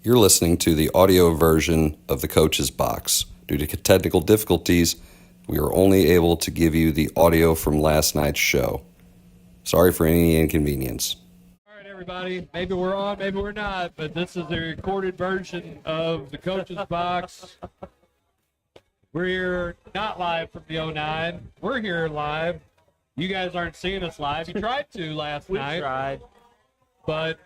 You're listening to the audio version of the Coach's Box. Due to technical difficulties, we are only able to give you the audio from last night's show. Sorry for any inconvenience. All right, everybody. Maybe we're on, maybe we're not, but this is the recorded version of the Coach's Box. We're here not live from the 09. We're here live. You guys aren't seeing us live. You tried to last night. We tried. But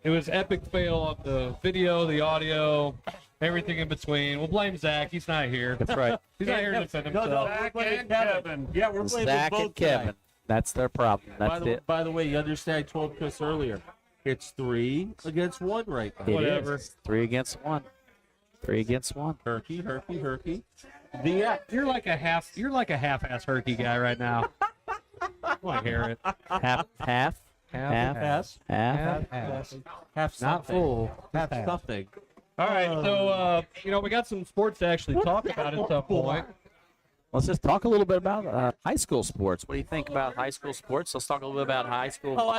it was epic fail on the video, the audio, everything in between. We'll blame Zach. He's not here. That's right. He's not here to defend himself. Zach and Kevin. Yeah, we're playing Zac with both and Kevin. tonight. That's their problem. That's it. By the way, you understand I told Chris earlier, it's 3 against 1 right now. It Whatever. is. 3 against 1. 3 against 1. Herky. You're like a half-ass herky guy right now. I want to hear it. Half. Half. Not something. full. Half something. All right, so we got some sports to actually talk about at some point. Let's just talk a little bit about high school sports. What do you think about high school sports? Let's talk a little bit about high school. Oh,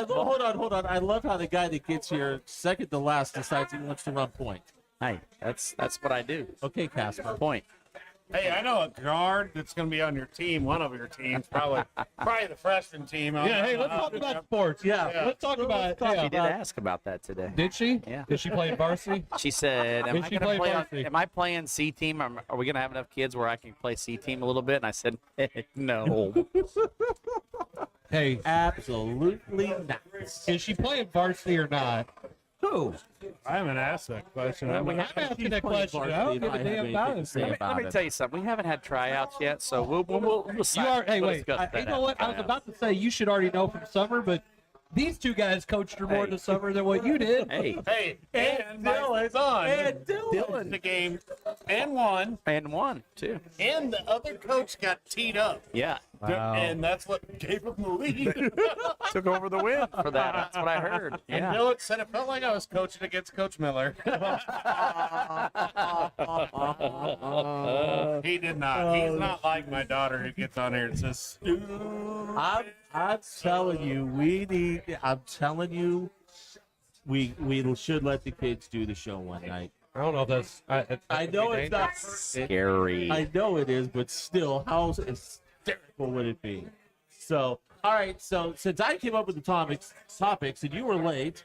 hold on. I love how the guy that gets here second to last decides he wants to run point. Hey, that's what I do. Okay, Casper. Point. Hey, I know a guard that's going to be on your team, one of your teams, probably the freshman team. Yeah, hey, let's talk about sports. Yeah. Let's talk about She it. did ask about that today. Did she? Yeah. Did she play varsity? She said, Did she play varsity? am I playing C team? Are we going to have enough kids where I can play C team a little bit? And I said, no. Hey, Absolutely not. is she playing varsity or not? Who? I haven't asked that question. I'm asking that question. I don't give a damn about it. Let me tell you something. We haven't had tryouts yet, so we'll You are. Hey, we'll wait. discuss that You know what? after I was tryouts. about to say you should already know from summer, but these two guys coached her more Hey. in the summer than what you did. Hey, Hey, and my son did the game and won, and one too. and the other coach got teed up. Yeah, And that's what gave him the lead. took over the win for that. That's what I heard. And Yeah. Dylan said it felt like I was coaching against Coach Miller. He did not. He's not like my daughter who gets on here and says, I'm telling you, we should let the kids do the show one night. I don't know if that's. I know it's not Scary. I know it is, but still, how hysterical would it be? So, all right. So, since I came up with the topics, and you were late.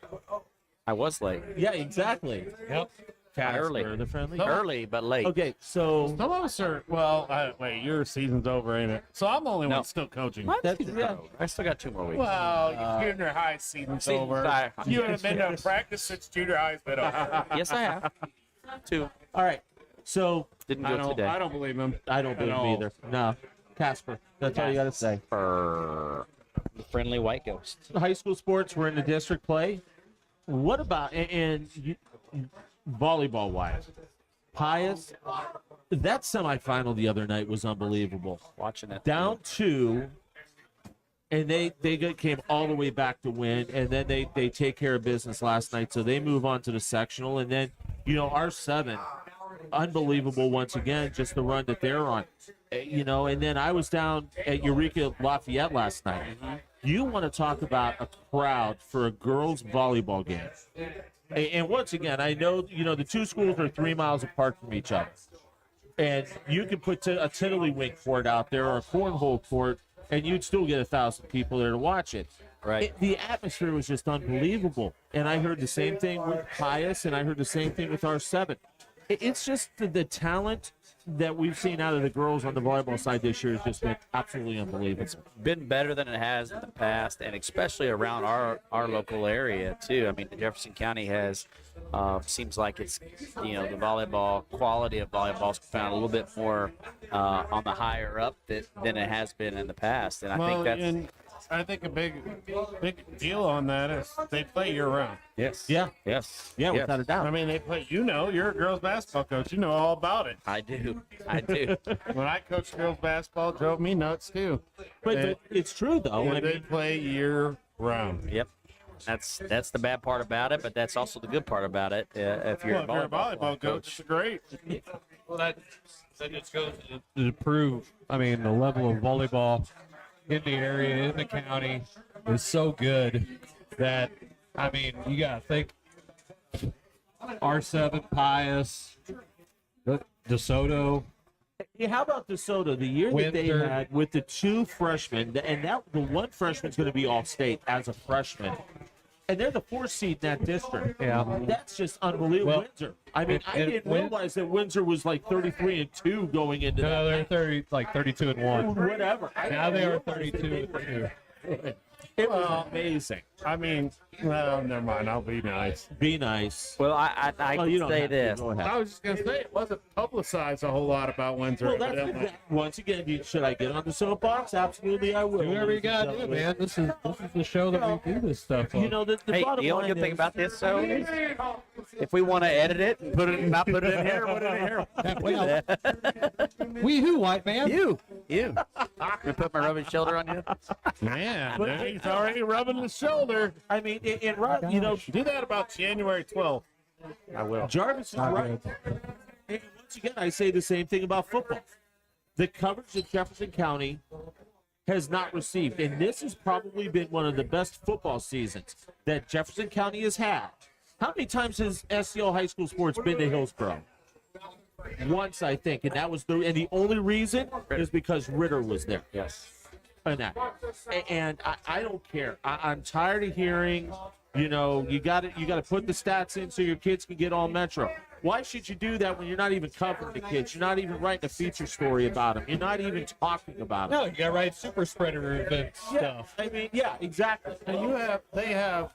I was late. Yeah, exactly. Yep. Early. Casper, the friendly. Early, but late. Okay, so some of us are, well, wait, your season's over, ain't it? So I'm the only No. one still coaching. that's I still got 2 more weeks. Well, junior high season's over. high. You haven't been to practice since junior high's been over. Yes, I have. 2. all right. So Didn't I go today. don't believe him. I don't believe all. me either. No, Casper. That's all you got to say. For the friendly white ghost. High school sports were in the district play. What about volleyball wise? Pius, that semifinal the other night was unbelievable. Watching it. Down 2, and they came all the way back to win, and then they take care of business last night, so they move on to the sectional, and then our 7, unbelievable once again, just the run that they're on. And then I was down at Eureka Lafayette last night. You want to talk about a crowd for a girls' volleyball game. And once again, I know, the 2 schools are 3 miles apart from each other. And you could put a tiddlywink court out there or a cornhole court, and you'd still get 1,000 people there to watch it. Right. The atmosphere was just unbelievable. And I heard the same thing with Pius, and I heard the same thing with R7. It's just the talent that we've seen out of the girls on the volleyball side this year has just been absolutely unbelievable. It's been better than it has in the past, and especially around our local area too. I mean, Jefferson County has seems like it's the volleyball quality of volleyball's found a little bit more on the higher up than it has been in the past, and I think that's. I think a big deal on that is they play year round. Yes. Yeah. Yes. Yeah, yes. without a doubt. I mean, they play. You're a girls basketball coach. You know all about it. I do. When I coached girls basketball, it drove me nuts too. But it's true, though. And I they mean, play year round. Yep. That's the bad part about it, but that's also the good part about it. If you're Well, if you're a volleyball coach, it's great. Well, that just goes to prove. I mean, the level of volleyball in the area, in the county, is so good that, I mean, you got to think R7, Pius, DeSoto. Yeah, how about DeSoto? The year that they Winter. had with the 2 freshmen, and the one freshman's going to be All-State as a freshman, and they're the 4th seed in that district. Yeah. That's just unbelievable. Well, Windsor. I mean, I didn't realize that Windsor was like 33-2 going into No, that. they're 32-1. Whatever. Now they are 32-2. It was amazing. I mean, well, never mind. I'll be nice. Be nice. Well, I Well, you can don't say have to. this. Go ahead. I was just gonna say it wasn't publicized a whole lot about Windsor. Well, that's evidently. once again. Should I get on the soapbox? Absolutely, I will. Do whatever you gotta do, man. This is the show that we do this stuff on. You know, the Hey, bottom the only line good thing is- about this show is if we want to edit it and not put it in here, put it in here. Well, we who, white man? You. Gonna put my rubbing shoulder on you? Man, he's already rubbing his shoulder. I mean, you know, Do that about January 12th. I will. Jarvis is right. And once again, I say the same thing about football. The coverage that Jefferson County has not received, and this has probably been one of the best football seasons that Jefferson County has had. How many times has SCL High School Sports been to Hillsborough? Once, I think, and the only reason is because Ritter was there. Yes. And that. And I don't care. I'm tired of hearing, you know, you got to put the stats in so your kids can get all Metro. Why should you do that when you're not even covering the kids? You're not even writing a feature story about them. You're not even talking about them. No, you gotta write super spreader event stuff. I mean, yeah, exactly. And they have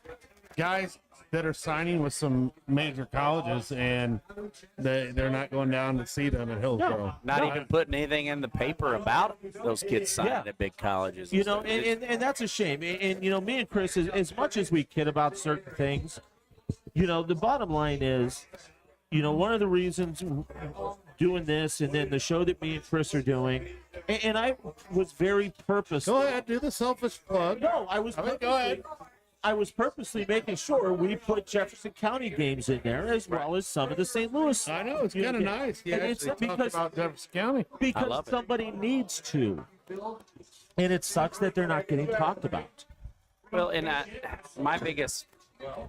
guys that are signing with some major colleges, and they're not going down to see them at Hillsborough. Not even putting anything in the paper about those kids signing Yeah. at big colleges. You know, and that's a shame. And you know, me and Chris, as much as we kid about certain things, you know, the bottom line is, you know, one of the reasons doing this and then the show that me and Chris are doing, and I was very purposeful. Go ahead, do the selfish plug. No, I was I mean, go ahead. I was purposely making sure we put Jefferson County games in there as well as some of the St. Louis. I know, it's kind of nice. You And actually it's talk because- about Jefferson County. Because love it. somebody needs to. And it sucks that they're not getting talked about. Well, and my biggest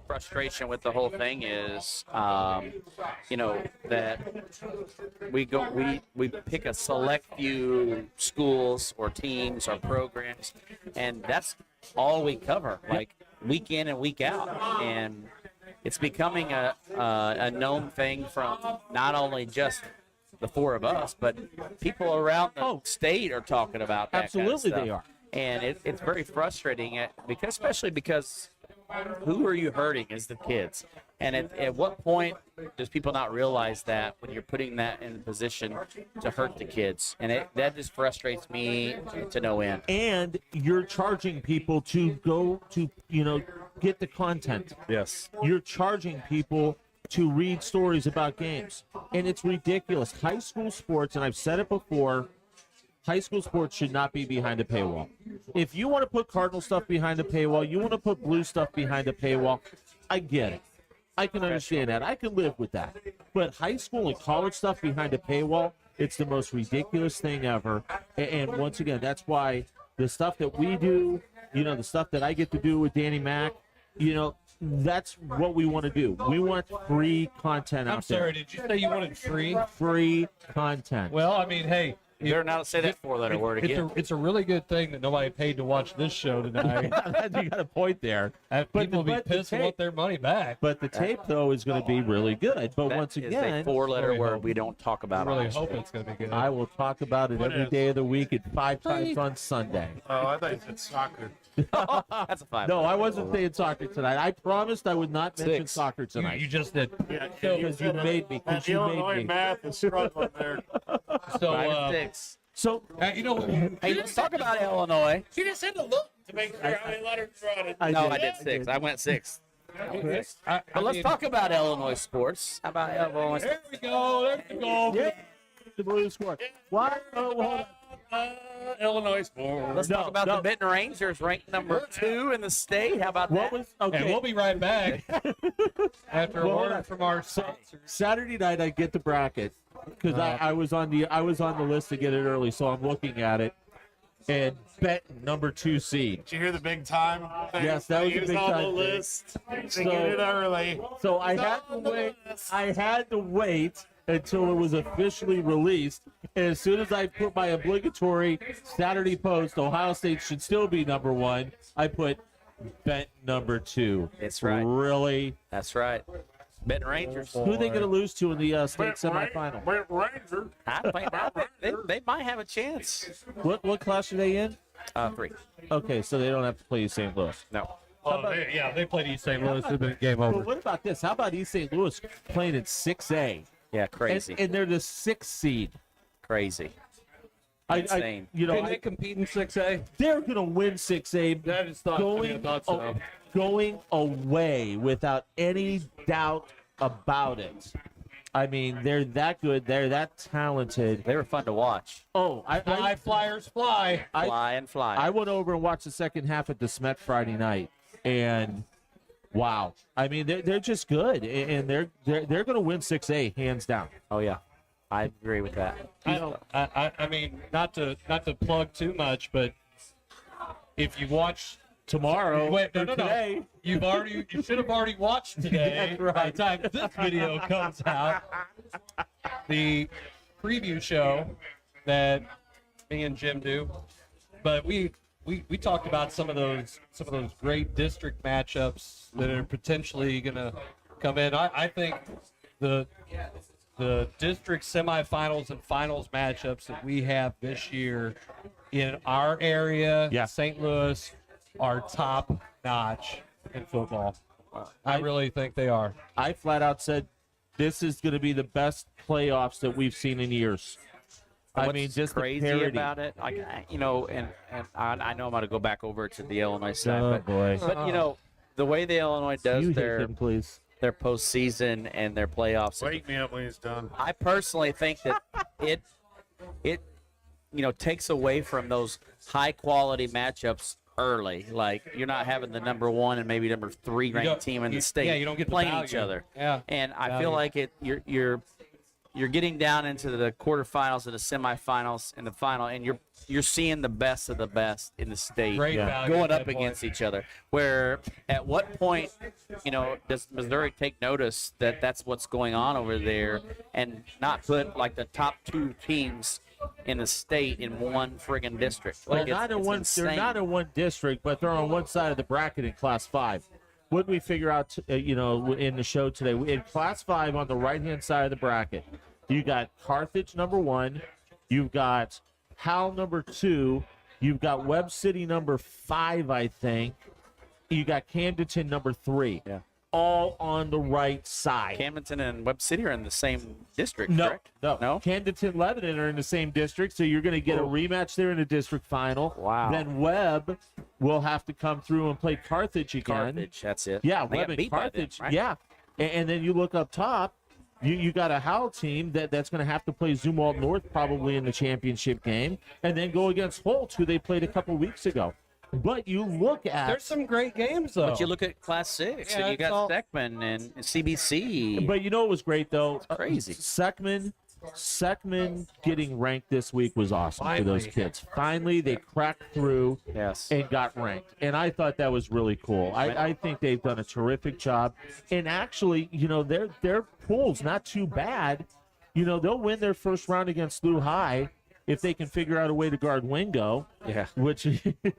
frustration with the whole thing is, you know, that we pick a select few schools or teams or programs, and that's all we cover, like week in and week out, and it's becoming a known thing from not only just the 4 of us, but people around the state are talking about that. Absolutely kind of they stuff. are. And it's very frustrating, especially because who are you hurting is the kids. And at what point does people not realize that when you're putting that in a position to hurt the kids? And that just frustrates me to no end. And you're charging people to go to, you know, get the content. Yes. You're charging people to read stories about games. And it's ridiculous. High school sports, and I've said it before, high school sports should not be behind a paywall. If you want to put Cardinal stuff behind a paywall, you want to put Blue stuff behind a paywall, I get it. I can understand that. I can live with that. But high school and college stuff behind a paywall, it's the most ridiculous thing ever. And once again, that's why the stuff that we do, you know, the stuff that I get to do with Danny Mac, you know, that's what we want to do. We want free content I'm out there. sorry, did you say you wanted free? Free content. Well, I mean, hey. You better not say that 4-letter word again. It's a really good thing that nobody paid to watch this show tonight. You got a point there. People will be pissed and want their money back. But the tape, though, is going to be really good. But That once is again, a 4-letter really word hope- we don't talk I about. really on hope it's going to be good. I will talk about it every is? day of the week and 5 times on Sunday. Oh, I thought you said soccer. That's a 5. No, I wasn't saying soccer tonight. I promised I would not mention 6. soccer You tonight. just did. Yeah, Because you made me. Because you Illinois made me. math is struggling there. So, 5 and 6. So, you know what? Hey, let's talk about Illinois. She just had to look to make sure how many letters were on it. I did 6. I went 6. But let's talk about Illinois sports. How about Illinois? There we go. There we go. yeah, the Blues score. Why? Oh, hold on. Illinois sports. Let's talk about the Benton Rangers, ranked number 2 in the state. How about What that? was okay? And we'll be right back after a Well, hold word on. from our sponsors. Saturday night, I get the bracket because I was on the list to get it early, so I'm looking at it. and Benton, number 2 seed. Did you hear the big time thing? Yes, that was a big on time the thing. list. They get it early. So I had to wait. I had to wait until it was officially released. And as soon as I put my obligatory Saturday post, Ohio State should still be number 1. I put Benton number 2. That's right. Really? That's right. Benton Rangers. Who are they going to lose to in the state semifinal? Ranger. They might have a chance. What class are they in? 3. Okay, so they don't have to play St. Louis. No. They played East St. Louis. It's been game But over. what about this? How about East St. Louis playing in 6A? Yeah, crazy. And they're the 6th seed. Crazy. I Insane. Can they compete in 6A? they're going to win 6A. That is thought. I thought so. Going away without any doubt about it. I mean, they're that good. They're that talented. They were fun to watch. Oh, Fly, Flyers, fly. Fly. I went over and watched the second half at the Smet Friday night, and wow. I mean, they're just good, and they're going to win 6A hands down. Oh, yeah. I agree with that. I mean, not to plug too much, but if you watch Tomorrow, Wait, no, or no, today, no. You should have already watched today. That's right. By the time this video comes out, the preview show that me and Jim do. But we talked about some of those great district matchups that are potentially going to come in. I think the district semifinals and finals matchups that we have this year in our area, Yeah. St. Louis, are top notch in football. I really think they are. I flat out said this is going to be the best playoffs that we've seen in years. What's I mean, just crazy the parity. about it, and I know I'm going to go back over to the Illinois side, Oh, boy. but the way the Illinois does You hit their him, please. postseason and their playoffs, Wake me up when he's done. I personally think that it takes away from those high quality matchups early. Like, you're not having the number 1 and maybe number 3 ranked team in the state yeah, you don't get the playing value. each other. Yeah. And I Value. feel like you're getting down into the quarterfinals and the semifinals and the final, and you're seeing the best of the best in the state Great value going at up that point. against each other. Where at what point, does Missouri take notice that that's what's going on over there and not put like the top 2 teams in the state in one friggin' district? Well, Like, not in one. insane. They're not in one district, but they're on one side of the bracket in Class 5. What did we figure out? In the show today, in Class 5 on the right-hand side of the bracket, you got Carthage number 1, you've got Howell number 2, you've got Webb City number 5, I think. You got Camdenton number 3. Yeah. All on the right side. Camdenton and Webb City are in the same district, No, correct? no. No? Camdenton, Lebanon are in the same district, so you're going to get a rematch there in the district final. Wow. Then Webb will have to come through and play Carthage again. Carthage, that's it. Yeah, They Webb got and beat by them, Carthage. right? Yeah. And then you look up top, you got a Howell team that's going to have to play Zumwalt North probably in the championship game, and then go against Holt, who they played a couple weeks ago. But you look at There's some great games, though. But you look at Class 6, Yeah, and you it's got all- Steckman and CBC. But you know what was great though? crazy. Sekman getting ranked this week was awesome for those Finally. kids. Finally, they cracked through Yes. and got ranked, and I thought that was really cool. I think they've done a terrific job, and actually, their pool's not too bad. They'll win their first round against Lou High if they can figure out a way to guard Wingo. Yeah. which is going to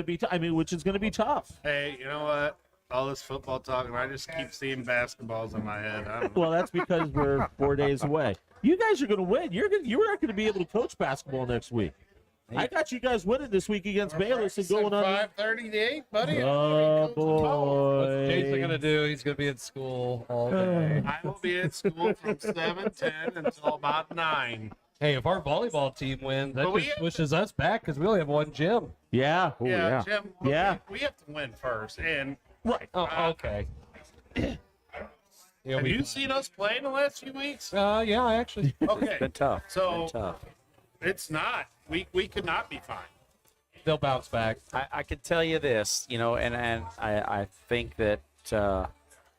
be. Which is going to be tough. Hey, you know what? All this football talk, and I just keep seeing basketballs in my head. I don't know. Well, that's because we're 4 days away. You guys are going to win. You're not going to be able to coach basketball next week. I got you guys winning this week against Bayless and going on. 5:30 to 8, buddy. Oh What's Jason boy! gonna do? He's gonna be at school all day. I will be at school from 7:10 until about 9. Hey, if our volleyball team wins, that But we just have- pushes us back because we only have one gym. Yeah. Oh, yeah. Jim. Yeah. We have to win first. And Right. Oh, okay. have you seen us play in the last few weeks? Yeah, I actually. Okay. Been tough. So Been tough. it's not. We could not be fine. They'll bounce back. I can tell you this, and I think that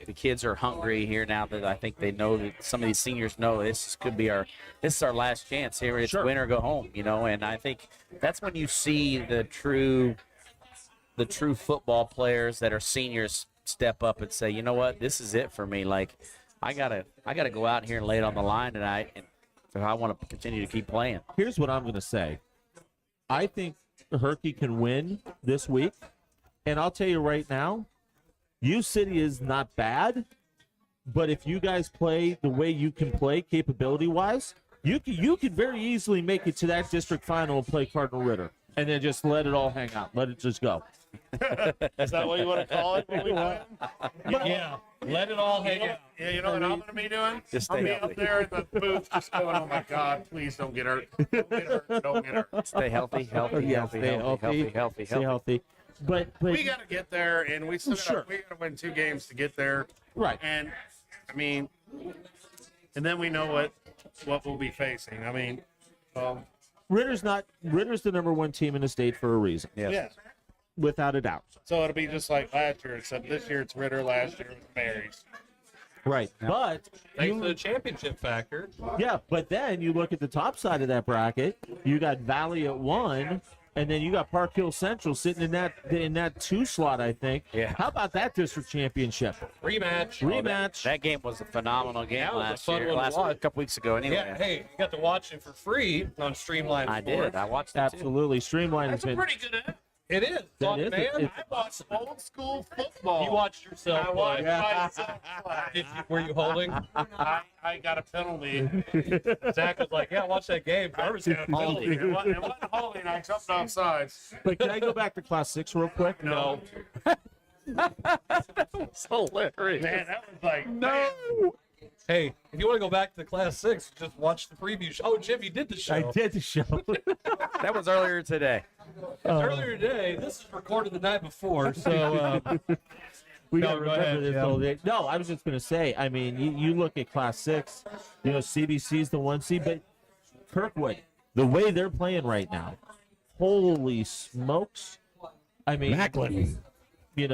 the kids are hungry here now that I think they know that some of these seniors know this is our last chance here. It's win or go home, and I think that's when you see the true football players that are seniors step up and say, you know what, this is it for me. Like, I gotta go out here and lay it on the line tonight, and if I want to continue to keep playing. Here's what I'm going to say. I think Herky can win this week, and I'll tell you right now, U City is not bad, but if you guys play the way you can play capability-wise, you could very easily make it to that district final and play Cardinal Ritter, and then just let it all hang out. Let it just go. Is that what you want to call it? Yeah, let it all hang out. Yeah, you know what I'm going to be doing? Just I'm stay going to be up there in the booth just going, oh, my God, please don't get hurt. Don't get hurt. Don't get hurt. Stay healthy. Stay healthy. But We got to get there, and we still Sure. we got to win 2 games to get there. right. And, I mean, and then we know what we'll be facing. I mean, Ritter's the number 1 team in the state for a reason, yeah. without a doubt. So it'll be just like last year, except this year it's Ritter, last year it was Mary's. Right. But Thanks to the championship factor. yeah, but then you look at the top side of that bracket, you got Valley at 1, and then you got Park Hill Central sitting in that 2 slot, I think. Yeah. How about that district championship? Rematch. That game was a phenomenal game That was a last fun year. one to watch. A couple weeks ago, anyway. Yeah, hey, you got to watch it for free on Streamline. I did. I watched it too. Absolutely. Streamline has That's a been pretty good app. It is. That is Man, it. I watched old school football. you watched yourself I watched play. myself play. Were you holding? I got a penalty. Zach was like, yeah, watch that game. Jarvis got a penalty. It wasn't holding. I jumped offsides. But can I go back to Class 6 real quick? No. It's hilarious. Man, that was like, No. Hey, if you want to go back to the Class 6, just watch the preview show. Oh, Jim, you did the show. I did the show. That was earlier today. Earlier today. This is recorded the night before, so We No, got to go remember ahead, this Jim. all day. No, I was just going to say, I mean, you look at Class 6, CBC's the 1 seed, but Kirkwood, the way they're playing right now, holy smokes. I mean, Macklin. they're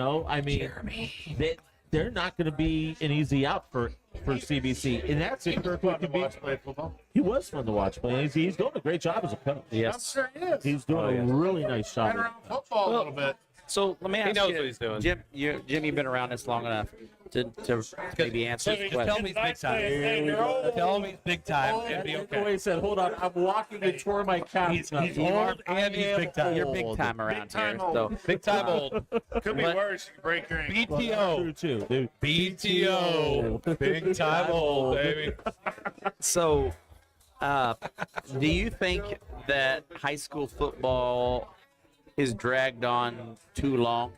not going to be an easy out for CBC. And that's it. Kirkwood could be. play football. He was fun to watch play. He's doing a great job as a coach. I'm Yes. sure he is. He's doing a really nice Been job. around football a little bit. So let me ask knows you, what he's doing. Jim. You've been around this long enough to maybe answer this Just tell question. me he's big time. Tell me he's big time and be okay. Wait, said, hold on. I'm walking and tore my calf. He's old and he's big time. You're big time around time here. old. So Big time old. Could be But- worse. You break your ankle. True BTO. too, dude. BTO. Big time old, baby. So, do you think that high school football is dragged on too long?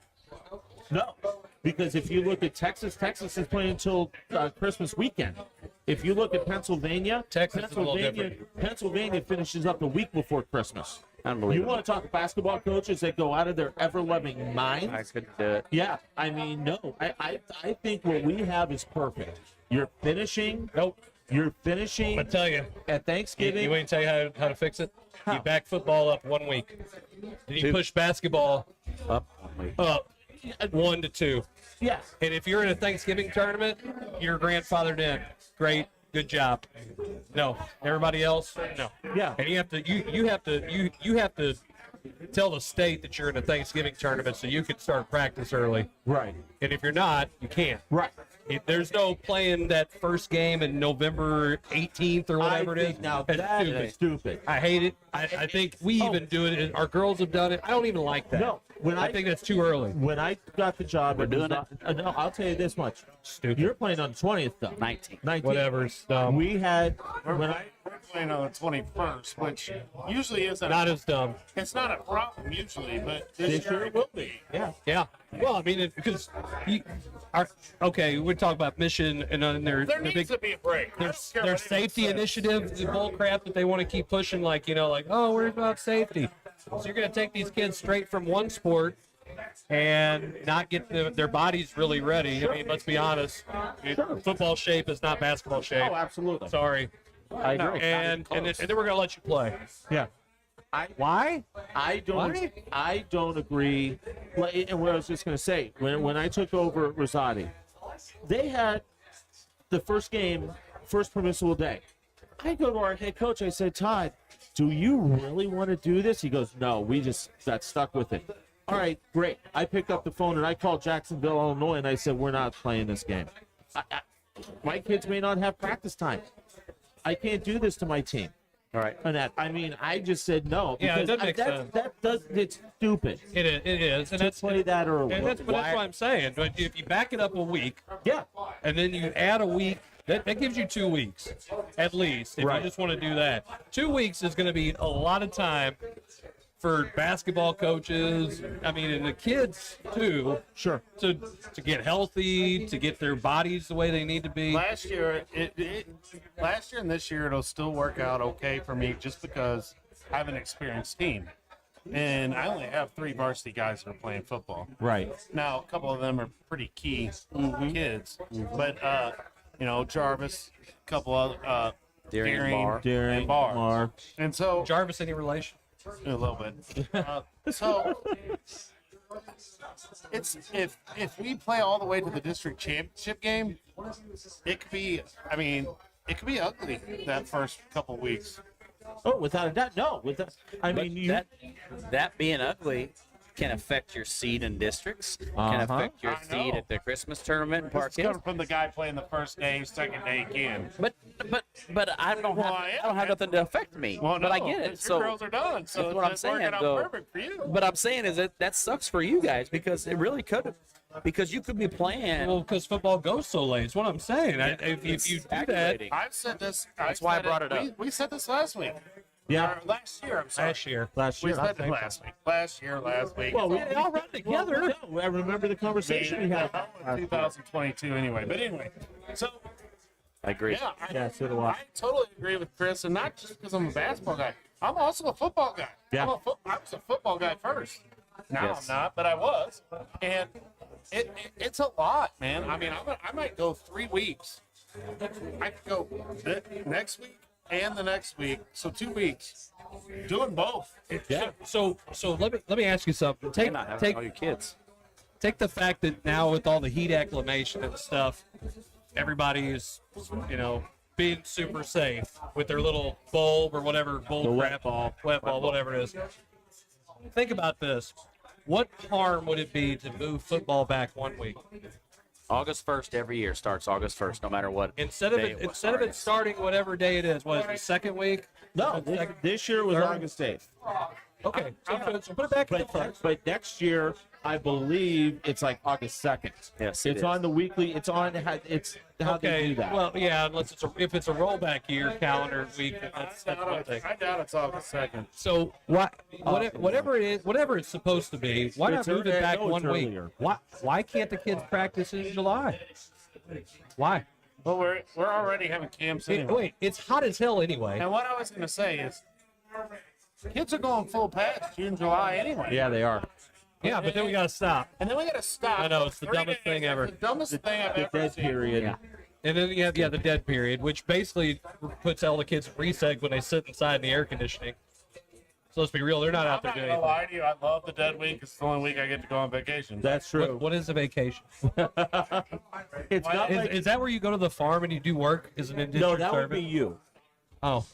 No, because if you look at Texas is playing until Christmas weekend. If you look at Pennsylvania, Texas is a little Pennsylvania finishes up the week before Christmas. You Unbelievable. want to talk basketball coaches that go out of their ever-loving minds? I couldn't do it. Yeah, I mean, no. I think what we have is perfect. You're finishing. Nope. You're finishing I'm tell you. at Thanksgiving. You want to tell you how to fix it? How? You back football up 1 week. Then you push basketball Up. up 1 to 2. Yes. And if you're in a Thanksgiving tournament, you're grandfathered in. Great, good job. No, everybody else, no. Yeah. And you have to tell the state that you're in a Thanksgiving tournament so you can start practice early. Right. And if you're not, you can't. Right. There's no playing that first game in November 18th or whatever it is. Now That's that stupid. is stupid. I hate it. I think we even do it. Our girls have done it. I don't even like that. No, I think that's too early. When I got the job, We're it was doing not, no, I'll tell you this much. Stupid. You're playing on the 20th, though. 19. 19th. Whatever. It's dumb. We had We're when I playing on the 21st, which usually isn't. Not as dumb. It's not a problem usually, but this year it will be. Yeah. Yeah. Well, I mean, because we talk about mission and there their needs big to be a break. I don't care their what safety anyone says. initiative, the bull crap that they want to keep pushing, like oh, we're about safety. So you're going to take these kids straight from one sport and not get their bodies really ready. I mean, let's be honest, football shape is not basketball shape. Oh, absolutely. Sorry. I agree. And then we're going to let you play. Yeah. Why? I don't. Why? I don't agree. And what I was just going to say, when I took over Rosati, they had the first game, first permissible day. I go to our head coach. I said, Todd, do you really want to do this? He goes, no, we just got stuck with it. All right, great. I picked up the phone and I called Jacksonville, Illinois, and I said, we're not playing this game. My kids may not have practice time. I can't do this to my team. All right. And that, I mean, I just said no. Yeah, it because doesn't make sense. It's stupid It is, and to that's play that early. and that's what I'm saying. But if you back it up a week, Yeah. and then you add a week, that gives you 2 weeks at least. If Right. you just want to do that, 2 weeks is going to be a lot of time for basketball coaches. I mean, and the kids too. Sure. To get healthy, to get their bodies the way they need to be. Last year, last year and this year, it'll still work out okay for me just because I have an experienced team. And I only have 3 varsity guys that are playing football. Right. Now, a couple of them are pretty key kids. But, Jarvis, a couple of Deering, Barr. and Barr. And so, Jarvis, any relation? a little bit. So it's if we play all the way to the district championship game, it could be ugly that first couple weeks. Oh, without a doubt. No. I But mean, you. that being ugly can affect your seed in districts, can Uh-huh. affect your I seed know. at the Christmas tournament in It's Park coming Hills. from the guy playing the first day, second day again. But I don't have nothing to affect me. Well, but I no, get it. Your So girls are done. So that's what I'm it's saying, working out though. perfect for you. But I'm saying is that sucks for you guys because it really could have, because you could be playing. Well, because football goes so late. That's what I'm saying. If you do that, aggravating. I've said this. That's why I brought it up. We said this last week. Yeah. Or last year. I'm sorry. last year, We said it last week. Last week. Well, they all run together. I remember the conversation we had. 2022 anyway. But anyway, so I agree. yeah, Yeah, so do I. I totally agree with Chris, and not just because I'm a basketball guy. I'm also a football guy. Yeah. I was a football guy first. Now Yes. I'm not, but I was, and it's a lot, man. I mean, I might go 3 weeks. I could go next week and the next week, so 2 weeks, doing both. Yeah. So let me ask you something. You're not having all your kids. Take the fact that now with all the heat acclimation and stuff, everybody is, being super safe with their little bulb or whatever, The wet ball. whatever it is. Think about this. What harm would it be to move football back 1 week? August 1st every year starts August 1st, no matter what. Instead of day it, was. instead of it starting whatever day it is, what is it, the second week? No, this year was Third? August 8th. Okay, so put it back in the first. But next year, I believe it's like August 2nd. Yes, it it's is. on the weekly. It's on. It's how they Okay, do that. well, yeah, unless if it's a rollback year calendar week, that's one thing. I doubt it's August 2nd. So whatever it is, whatever it's supposed to be, why not It's move it earlier. back No, it's 1 week? earlier. Why can't the kids practice in July? Why? Well, we're already having camps anyway. Wait, it's hot as hell anyway. And what I was going to say is, kids are going full pads June, July anyway. Yeah, they are. Yeah, but then we gotta stop. And then we got to stop. I know, it's the for 3 dumbest days. thing ever. It's the dumbest thing I've The ever dead seen. period. Yeah. And then you have the dead period, which basically puts all the kids in reseg when they sit inside in the air conditioning. So let's be real, they're not I'm out there not doing going to anything. lie to you. I love the dead week. It's the only week I get to go on vacation. That's true. What is a vacation? It's not like, Is that where you go to the farm and you do work as an indentured no, that would servant? be you. Oh,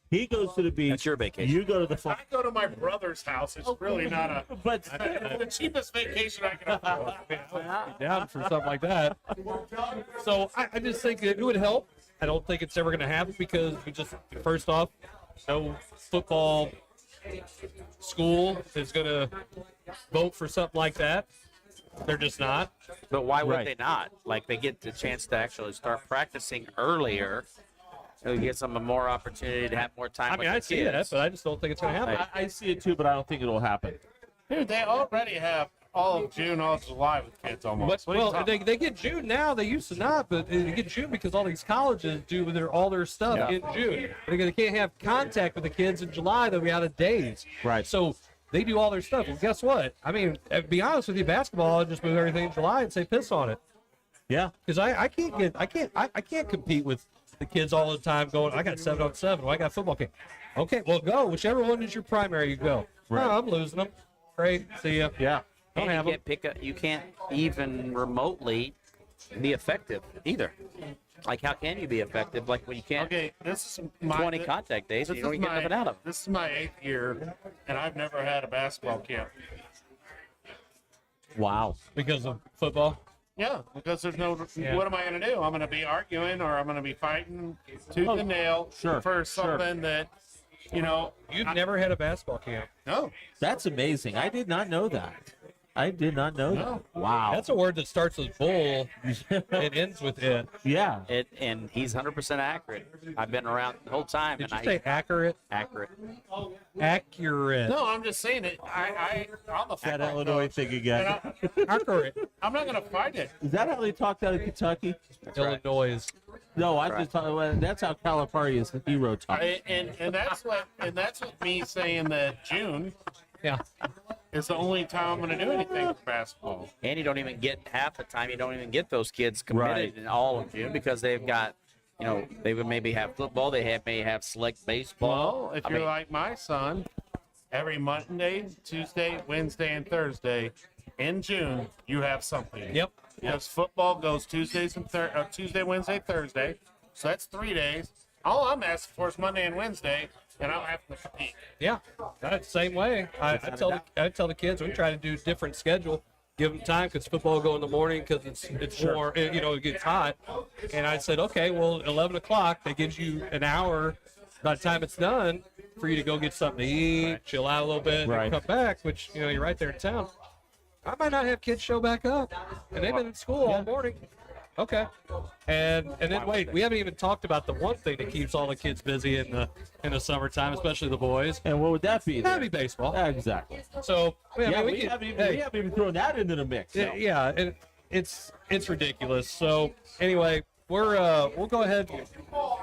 He goes to the beach. That's your vacation. You go to the farm. I go to my brother's house. It's really not a. But It's the cheapest vacation I can afford. down for something like that. So I just think it would help. I don't think it's ever going to happen because we just, first off, no football school is going to vote for something like that. They're just not. But why would Right. they not? Like, they get the chance to actually start practicing earlier. It'll get some more opportunity to have more time I with mean, the I see that, kids. but I just don't think it's going to happen. I see it too, but I don't think it'll happen. Dude, they already have all of June, all of July with kids almost. But, well, they get June now. They used to not, but they get June because all these colleges do all their stuff in June. They can't have contact with the kids in July. They'll be out of days. Right. So they do all their stuff. Well, guess what? I mean, to be honest with you, basketball, I'll just move everything in July and say piss on it. Yeah. Because I can't compete with the kids all the time going, I got 7-on-7. Well, I got football game. Okay, well, go. Whichever one is your primary, you go. Right. No, I'm losing them. Great. See ya. Yeah. Don't And have you them. can't you can't even remotely be effective either. Like, how can you be effective? Like, when you can't Okay, this is my 20 contact days and you don't even get nothing out of them. This is my 8th year, and I've never had a basketball camp. Wow. Because of football. Yeah, because there's no. Yeah. What am I going to do? I'm going to be arguing, or I'm going to be fighting tooth and nail Sure, for something that, You've never had a basketball camp. No. That's amazing. I did not know that. I did not know that. Wow. That's a word that starts with bull and ends with it. Yeah. And he's 100% accurate. I've been around the whole time. Did and you say accurate? accurate? Accurate. No, I'm just saying it. I'm a That Illinois thing again. Accurate. I'm not going to fight it. Is that how they talked out of Kentucky? Illinois. No, I just thought well, that's how Calipari's hero talk. And that's what me saying that June Yeah. is the only time I'm going to do anything for basketball. And you don't even get half the time. You don't even get those kids committed Right. in all of June because they've got, they would maybe have football. They may have select baseball. Well, if I you're mean, like my son, every Monday, Tuesday, Wednesday, and Thursday in June, you have something. Yep. Because football goes Tuesday, Wednesday, Thursday. So that's 3 days. All I'm asking for is Monday and Wednesday, and I'm having to compete. Yeah. That's the same way. I tell the kids we try to do different schedule. Give them time because football will go in the morning because it's more, it gets hot. And I said, okay, well, 11 o'clock, that gives you an hour by the time it's done for you to go get something to eat, chill out a little bit, Right. and come back, which, you're right there in town. I might not have kids show back up. And they've been in school all morning. Okay. And then wait, we haven't even talked about the one thing that keeps all the kids busy in the summertime, especially the boys. And what would that be? That'd be baseball. Exactly. So Yeah, we we can- haven't hey, even thrown that into the mix. yeah, yeah, and it's ridiculous. So anyway, we'll go ahead and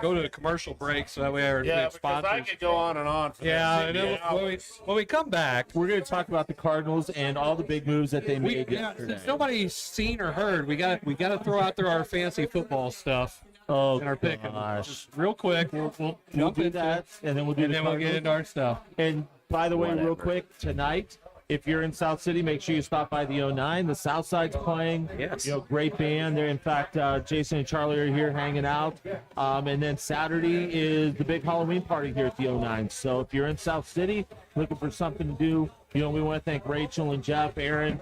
go to the commercial break so that way we Yeah, have because I sponsors. could go on and on for Yeah, the and next then 8 hours. when we come back, We're going to talk about the Cardinals and all the big moves that they made yesterday. since nobody's seen or heard, we got to throw out there our fancy football stuff Oh, and our pick. gosh. Just real quick, we'll We'll jump do into that, it, and then we'll do and the then we'll get Cardinals. into our stuff. And by the way, real Whatever. quick, tonight, if you're in South City, make sure you stop by the 09. The South Side's playing. Yes. Great band. They're in fact, Jason and Charlie are here hanging out. And then Saturday is the big Halloween party here at the 09. So if you're in South City, looking for something to do, we want to thank Rachel and Jeff, Aaron,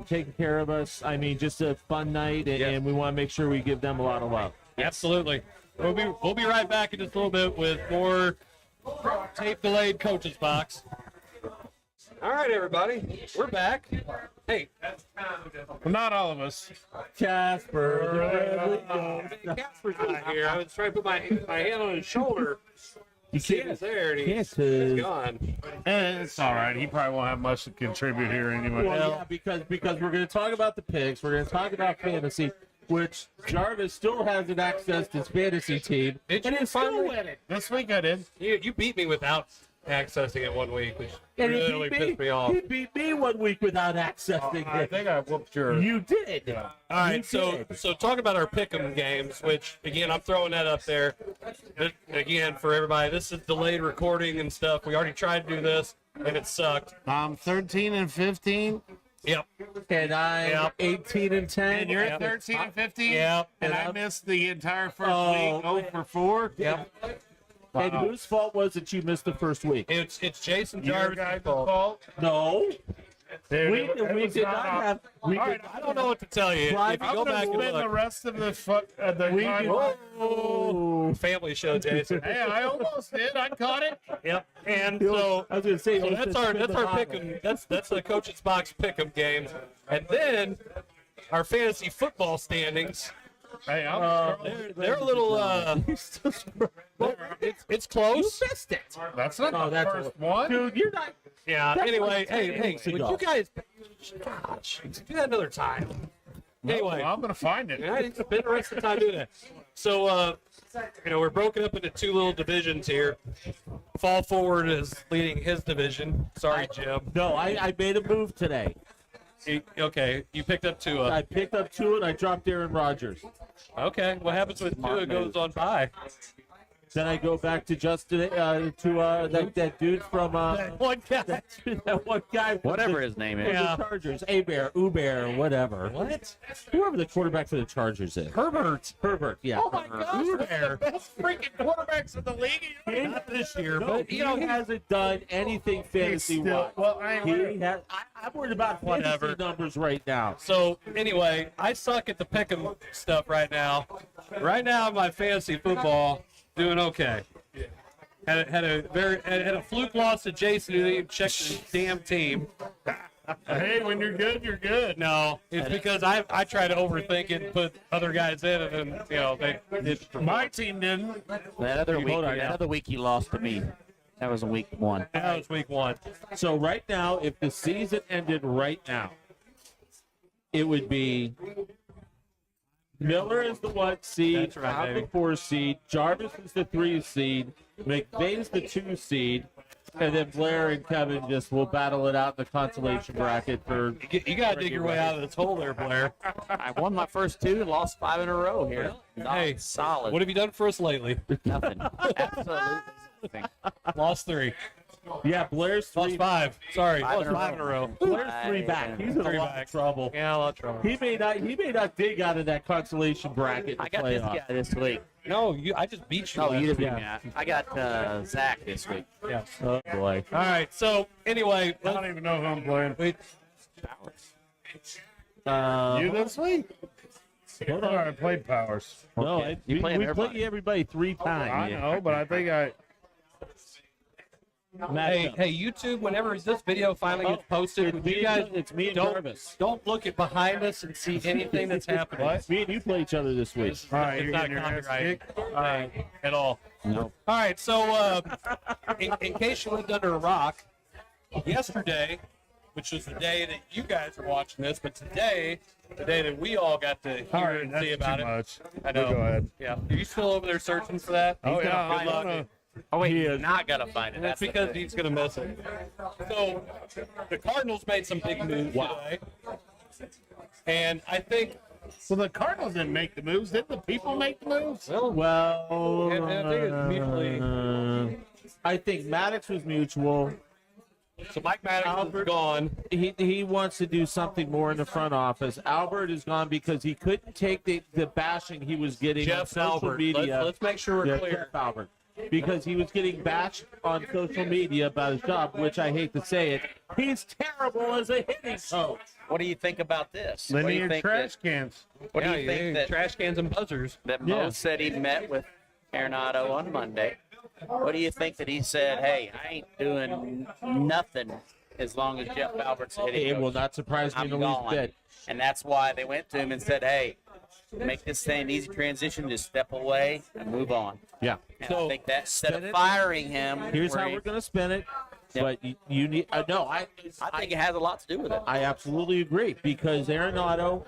taking care of us. I mean, just a fun night, and we want to make sure we give them a lot of love. Absolutely. We'll be right back in just a little bit with more tape delayed coaches box. All right, everybody, we're back. Hey, Well, not all of us. Casper. Casper's not here. I was trying to put my hand on his shoulder. You He can't. was there, and he's Can't. gone. It's all right. He probably won't have much to contribute here anyway. Well, yeah, because we're going to talk about the picks. We're going to talk about fantasy, which Jarvis still hasn't accessed his fantasy team. Did and you it's still finally? winning. This week I did. You beat me without accessing it 1 week, which And really pissed me off. He beat me 1 week without accessing I it. think I whooped your. You did. All right, You so did. talking about our pick'em games, which again I'm throwing that up there. Again for everybody, this is delayed recording and stuff. We already tried to do this and it sucked. 13 and 15, Yep. And I'm Yep. 18 and 10. and you're Yep. 13 and 15. Yep. And I Yep. missed the entire first Oh. week. 0 for 4. Yep. And whose fault was it you missed the first week? It's Jason Your Jarvis' guys' fault. fault. No. Dude, We it did was not have. We All did right, I don't know what to tell you. If you I'm go I'm back gonna and spend the look, rest of the We time. did- oh, family show, Jason. Hey, I almost did. I caught it. Yep. And so I was going to say, So let's that's just our spin the bottle. pick'em. That's the coach's box pick'em games, and then our fantasy football standings. Hey, They're a little. Well, it's close. You missed it. that's not Oh, the that's first one. Dude, you're not. Yeah. That's Anyway, like hey, 10 hey, weeks would ago. you guys? Gosh, do that another time. Anyway, I'm gonna find it. I spend the rest of the time doing that. So, we're broken up into two little divisions here. Fall Forward is leading his division. Sorry, Jim. No, I made a move today. Okay, you picked up Tua. I picked up Tua and I dropped Aaron Rodgers. Okay, what happens when Tua goes on bye? Then I go back to Justin, that dude from One guy. that one guy, from Whatever the, his name from is. Yeah. the Chargers, Uber, whatever. What? Whoever the quarterback for the Chargers is. Herbert. Herbert, yeah. Oh my gosh, they're the best freaking quarterbacks in the league. Not this year, No, but he you know, hasn't done anything fantasy wise. Well, I ain't He has. I'm worried about Whatever. fantasy numbers right now. So anyway, I suck at the pick'em stuff right now. Right now, my fantasy football doing okay. Had a fluke loss to Jason who didn't even check the damn team. Hey, when you're good, you're good. No, it's because I try to overthink it and put other guys in, and then My team didn't. That other week he lost to me. That was in week 1. that was week 1. So right now, if the season ended right now, it would be Miller is the 1 seed, That's right, I'm the baby. 4 seed, Jarvis is the 3 seed, McVey's the 2 seed, and then Blair and Kevin just will battle it out in the consolation bracket for. You got to dig your way out of this hole there, Blair. I won my first 2 and lost 5 in a row here. Hey, Solid. What have you done for us lately? Nothing. Absolutely nothing. Lost 3. Yeah, Blair's 3. Lost 5. Sorry, Five lost in a 5 in a row. Blair's 3 back. He's in a 3 lot back. of trouble. Yeah, a lot of trouble. He may not dig out of that consolation bracket. I got this guy this week. No, I just beat you. No, last you week. didn't. Yeah. I got Zach this week. Yeah. Oh boy. All right. So anyway, I don't even know who I'm playing. wait. You this week? Hold Or on. I played Powers. No, You we playing play everybody. everybody 3 I times. know, but I think I. Hey, YouTube! Whenever this video finally gets posted, would you guys it's me and don't Jarvis. don't look at behind us and see anything that's happening. Me and you play each other this week. All right, It's you're not getting your ass copyright kicked. at all. Nope. All right, so in case you lived under a rock, yesterday, which was the day that you guys are watching this, but today, the day that we all got to All hear right, and that's see too about it. much. I know. Go ahead. Yeah. Are you still over there searching for that? Oh He's yeah, gonna I find don't it. know. Oh, wait, He he's is. not going to find it. And that's the because thing. he's going to miss it. So the Cardinals made some big moves today. And I think, So the Cardinals didn't make the moves. Did the people make the moves? Well, And I think it's mutually- I think Maddox was mutual. so Mike Maddox is Albert- gone. He wants to do something more in the front office. Albert is gone because he couldn't take the bashing he was getting on Jeff social Albert. media. Let's make sure we're Yeah, clear. Jeff Albert. Because he was getting bashed on social media about his job, which I hate to say it. He's terrible as a hitting coach. What do you think about this? Lend What do me you your think trash that, cans. what do Yeah, you think that, trash cans and buzzers. that Yeah. Mo said he met with Arenado on Monday? What do you think that he said, hey, I ain't doing nothing as long as Jeff Albert's hitting It coach. will not surprise me I'm in the least gone. bit. And that's why they went to him and said, hey, make this thing an easy transition, just step away and move on. Yeah. And So, I think that instead spin of it. firing him, Here's where how he- we're going to spin it. Yep. But you need. No, I think it has a lot to do with it. I absolutely agree because Arenado.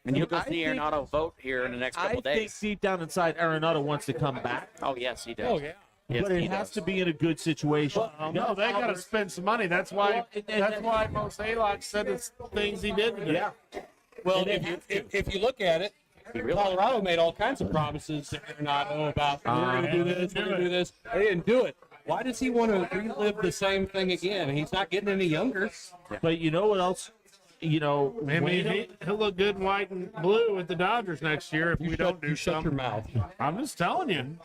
And you'll go I see think- Arenado vote here in the next I couple think days. deep down inside, Arenado wants to come back, Oh, yes, he does. Oh, yeah. Yes, but it he has does. to be in a good situation. No, they got to spend some money. That's why. Well, and- That's why Most Aylock said the things he did today. Yeah. Well, And they if you, have to. if you look at it, Colorado made all kinds of promises to Arenado about we're going to do this, we're going to do this. They didn't do it. Why does he want to relive the same thing again? He's not getting any younger. But you know what else? You know, I mean, Wayno- he'll look good in white and blue with the Dodgers next year if we don't do shut your something. mouth. I'm just telling you,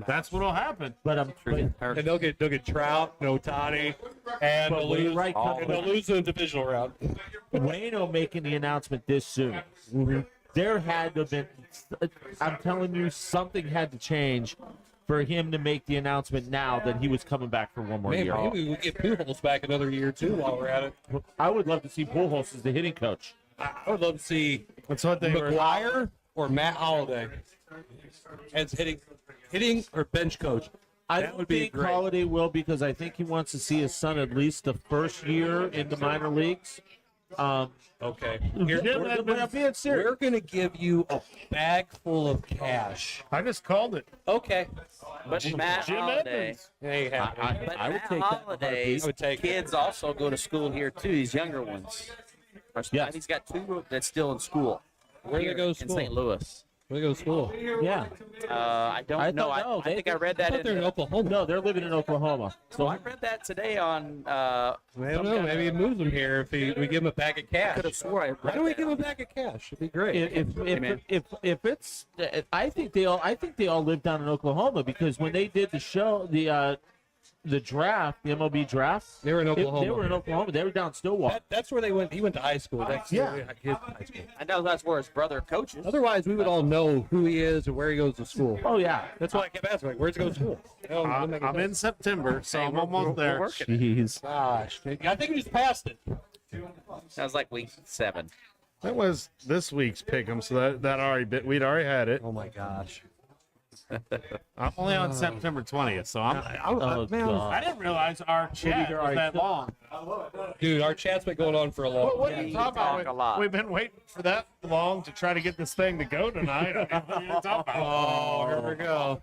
that's what'll happen. but And they'll get Trout, no Otani, and But they'll when lose. right And they'll lose in the divisional round. Wayno making the announcement this soon. There had to have been. I'm telling you, something had to change for him to make the announcement now that he was coming back for one more Man, year. maybe we get Pujols back another year too while we're at it. I would love to see Pujols as the hitting coach. I would love to see That's what they were. McGuire or Matt Holliday as hitting or bench coach. I That don't would be think great. Holliday will because I think he wants to see his son at least the first year in the minor leagues. Okay. But I'm being serious. We're going to give you a bag full of cash. I just called it. Okay. But Matt Jim Holliday, Evans. There you have it. but I would Matt take that in a Holliday's I would take it. kids also go to school here too. These younger ones. Yes. He's got 2 that's still in school. Where do they here go to in school? St. Louis. Where they go to school? Yeah. I don't know. I think I read that. They're in Oklahoma. No, they're living in Oklahoma. So I read that today on. I don't know. Maybe he moves them here if we give him a bag of cash. Could have swore I read Why don't we that give him a on- bag of cash? It'd be great. If it's, I think they all live down in Oklahoma because when they did the show, the draft, the MLB draft, They were in Oklahoma. They were in Oklahoma. They were down Stillwater. That's where they went. He went to high school. Yeah. His high school. I know that's where his brother coaches. Otherwise, we would all know who he is and where he goes to school. Oh yeah. That's why I kept asking, like, where's he go to school? I'm in September, so I'm almost there. Jeez. Gosh, I think we just passed it. Sounds like week 7. That was this week's pick'em, so we'd already had it. Oh my gosh. I'm only on September 20th, so I'm. Oh, God. I didn't realize our chat was that long. Dude, our chat's been going on for a long What time. are you we talking talk about? a lot. We've been waiting for that long to try to get this thing to go tonight. I mean, what are you talking about? Oh, here we go.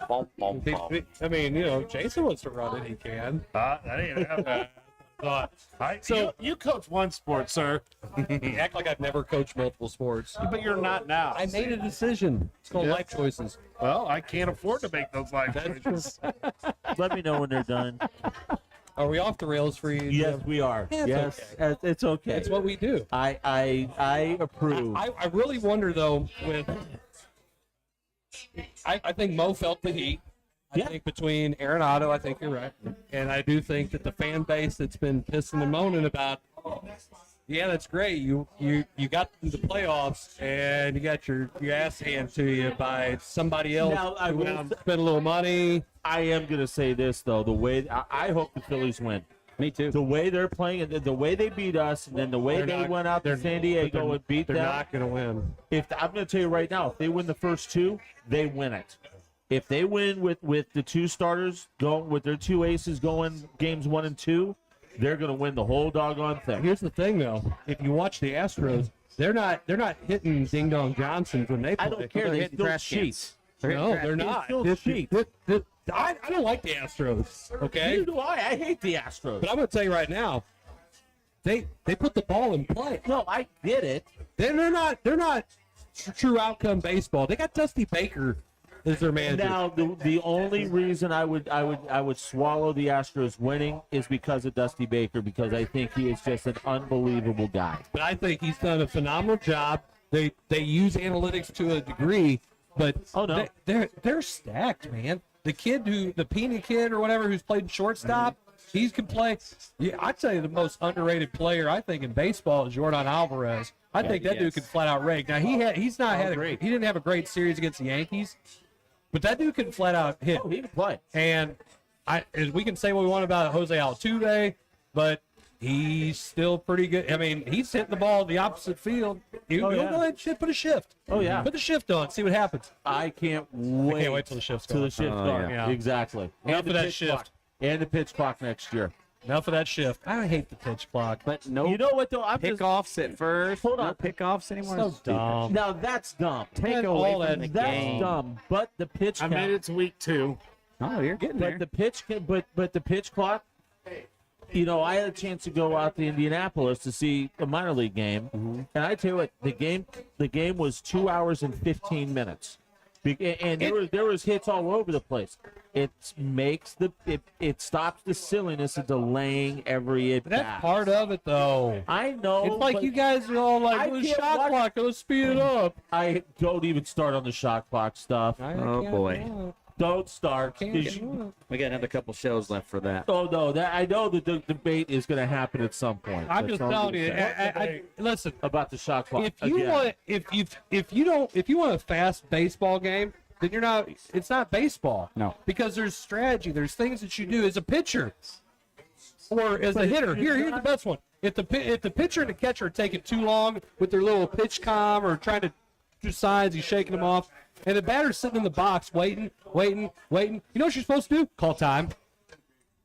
Boom, boom, boom. I mean, Jason wants to run it. He can. That ain't happening. So you coach one sport, sir, You act like I've never coached multiple sports. but you're not now. I made a decision. It's called Yeah. life choices. Well, I can't afford to make those life choices. Let me know when they're done. Are we off the rails for you? Yes, we are. Yeah, it's Yes, it's okay. It's what we do. I approve. I really wonder though with I think Mo felt the heat. I think between Arenado, I think you're right. And I do think that the fan base that's been pissing and moaning about, yeah, that's great. You got to the playoffs and you got your ass handed to you by somebody else Now, I who will went out and say- spent a little money. I am going to say this, though. The way I hope the Phillies win. Me too. The way they're playing, and the way they beat us, and then the way they went out to San Diego and beat They're them. not going to win. I'm going to tell you right now, if they win the first two, they win it. If they win with the two starters going with their two aces going games 1 and 2, they're going to win the whole doggone thing. Here's the thing, though. If you watch the Astros, they're not hitting Ding Dong Johnsons when they play. I don't care. They still cheat. No, they're not. still cheat. I don't like the Astros. Okay, Neither do I. I hate the Astros. but I'm going to tell you right now, they put the ball in play. No, I get it. They're not true outcome baseball. They got Dusty Baker as their manager. Now, the only reason I would swallow the Astros winning is because of Dusty Baker, because I think he is just an unbelievable guy. But I think he's done a phenomenal job. They use analytics to a degree, but Oh, no. they're stacked, man. The Pena kid or whatever who's played shortstop, he can play. Yeah, I'd tell you the most underrated player I think in baseball is Jordan Alvarez. I think that dude can flat out rake. Now he didn't have a great series against the Yankees, but that dude can flat out hit. Oh, he can play. And we can say what we want about Jose Altuve, but he's still pretty good. I mean, he's hitting the ball the opposite field. He'll go ahead and put a shift. Oh, yeah. Put the shift on. See what happens. I can't wait. Till the shift's Till gone. the shift gone. yeah. Exactly. Enough And of the that pitch shift. clock. And the pitch clock next year. Enough of that shift. I hate the pitch clock. But no You know what, though? I'm just... pickoffs at first. Hold No on. pickoffs anymore. So Stupid. dumb. Now, that's dumb. Take all away that- from the That's game. dumb. But the pitch I count... made it to week 2. Oh, you're getting there. But the pitch, but the pitch clock. I had a chance to go out to Indianapolis to see a minor league game, and I tell you what, the game was 2 hours and 15 minutes, and there was hits all over the place. It stops the silliness of delaying every at But that's part of it, though. I know. It's like but you guys are all like, I well, can't shot watch- clock, let's speed it up. I don't even start on the shot clock stuff. Oh, boy. Don't start. Can't 'cause get you- We got another couple shows left for that. Oh no, I know that the debate is going to happen at some point. I'm That's just all I'm telling you. gonna say. Listen, About the shot clock. if you again. want if you want a fast baseball game, then it's not baseball. No. Because there's strategy, there's things that you do as a pitcher or as a But hitter. it's Here's the not- best one. If the pitcher and the catcher are taking too long with their little pitch com or trying to do signs, he's shaking them off, and the batter's sitting in the box waiting. You know what you're supposed to do? Call time.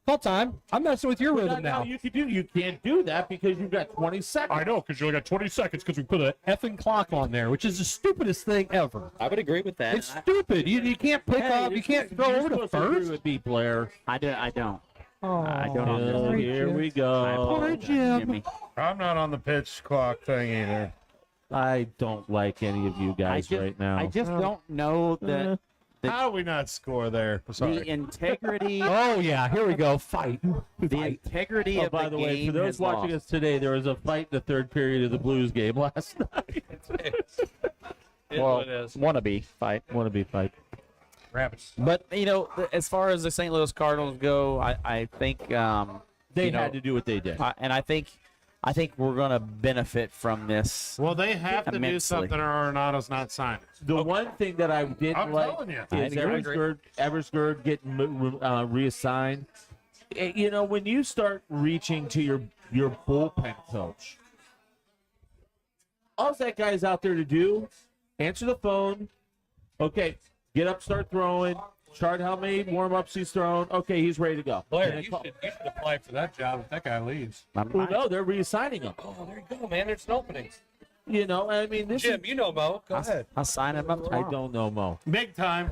Call time. I'm messing with your rhythm now. You can't do that because you've got 20 seconds. I know, because you only got 20 seconds because we put an effing clock on there, which is the stupidest thing ever. I would agree with that. It's stupid. You can't pick up. You can't throw over to first. With me, Blair. I don't. I don't Oh, here we go. Poor Jim. I'm not on the pitch clock thing either. I don't like any of you guys right now. I just don't know that How do we not score there? Sorry. the integrity. Oh yeah, here we go. Fight. The integrity Oh, of by the way, game for those has watching lost. us today, there was a fight in the third period of the Blues game last night. Wannabe fight. Wannabe fight. Rabbits. But as far as the St. Louis Cardinals go, I think They had to do what they did. and I think we're going to benefit from this. Well, they have to do Immensely. something or Arenado's not signing. The one thing that I didn't I'm like telling you. is Eversgerd getting reassigned. When you start reaching to your bullpen coach, all that guy's out there to do, answer the phone. Okay, get up, start throwing. Chart how many warm-ups he's thrown. Okay, he's ready to go. Blair, you should apply for that job if that guy leaves. Well, no, they're reassigning him. Oh, there you go, man. There's an opening. I mean, this Jim, you know Mo. Go ahead. I'll sign him up I tomorrow. don't know, Mo. Big time.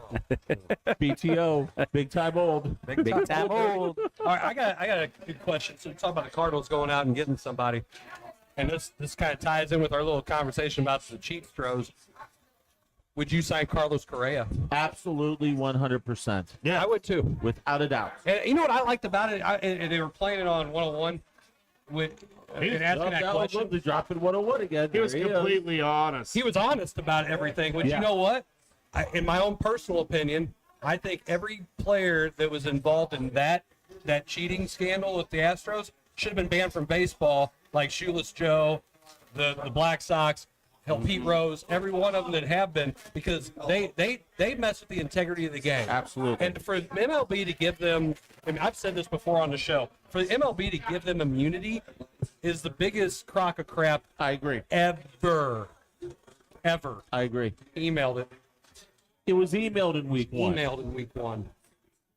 BTO, big time old. Big time old. All right, I got a good question. So you talk about the Cardinals going out and getting somebody, and this kind of ties in with our little conversation about the Chiefs throws. Would you sign Carlos Correa? Absolutely 100%. Yeah, I would too. Without a doubt. And you know what I liked about it? And they were playing it on 101 with and asking that question. They're dropping 101 again. He was There is. completely honest. He was honest about everything. But Yeah. you know what? In my own personal opinion, I think every player that was involved in that cheating scandal with the Astros should have been banned from baseball, like Shoeless Joe, the Black Sox, hell, Pete Rose, every one of them that have been, because they mess with the integrity of the game. Absolutely. And for MLB to give them, I've said this before on the show, for the MLB to give them immunity is the biggest crock of crap I agree. ever. I agree. Emailed it. It was emailed in week one. Emailed in week one.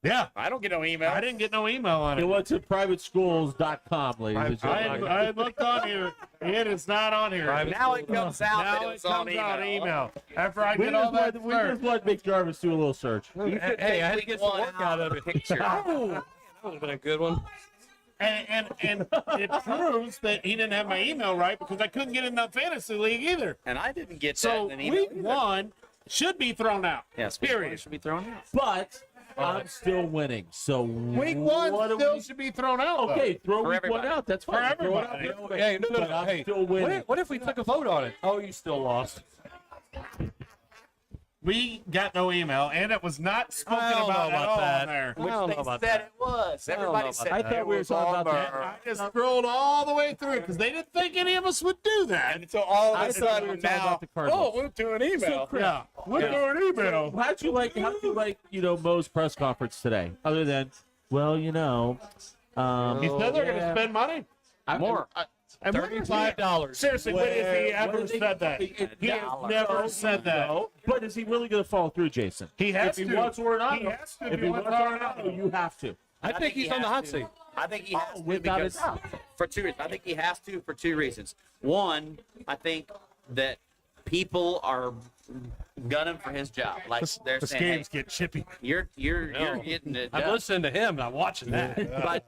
Yeah. I don't get no email. I didn't get no email on It it. went to privateschools.com, ladies and gentlemen. I looked on here. It is not on here. Now it comes out that Now it it was on comes out email. email. After I We did all that just wanted to make Jarvis do a little search. Hey, I had to get some work out of it. Picture. Oh, that would have been a good one. and it proves that he didn't have my email right because I couldn't get in the fantasy league either. And I didn't get So that in an email week either. one should be thrown out. Yes, Period. should be thrown out. But I'm still winning. So Week what one do still we- should be thrown out. Okay, throw For week everybody. one out. That's fine. For Throw it out everybody. real quick. Hey, no, But I'm hey, still winning. what if we took a vote on it? Oh, you still lost. We got no email, and it was not spoken I don't about know at about all that. on there. I don't know about that. it was. Everybody said I thought we were talking about that. I just scrolled all the way through because they didn't think any of us would do that. until all I of a thought we were sudden talking now. about the Cardinals. we're doing email. So, Chris, Yeah, we're doing email. How'd you like Mo's press conference today? Other than, well, He said they're going to spend money. More. And when is he- $35. Seriously, when has he What ever is he- said that? He has never said that. No, but is he really going to follow through, Jason? He has if he to. wants Arenado, He has to if if he he wants wants Arenado, you have to. I think he's on the hot seat. I think he has to Without a because doubt. for two reasons. I think he has to for two reasons. One, I think that people are gunning for his job. Like they're This saying, hey, games get chippy. you're getting it I'm done. listening to him. I'm watching that. But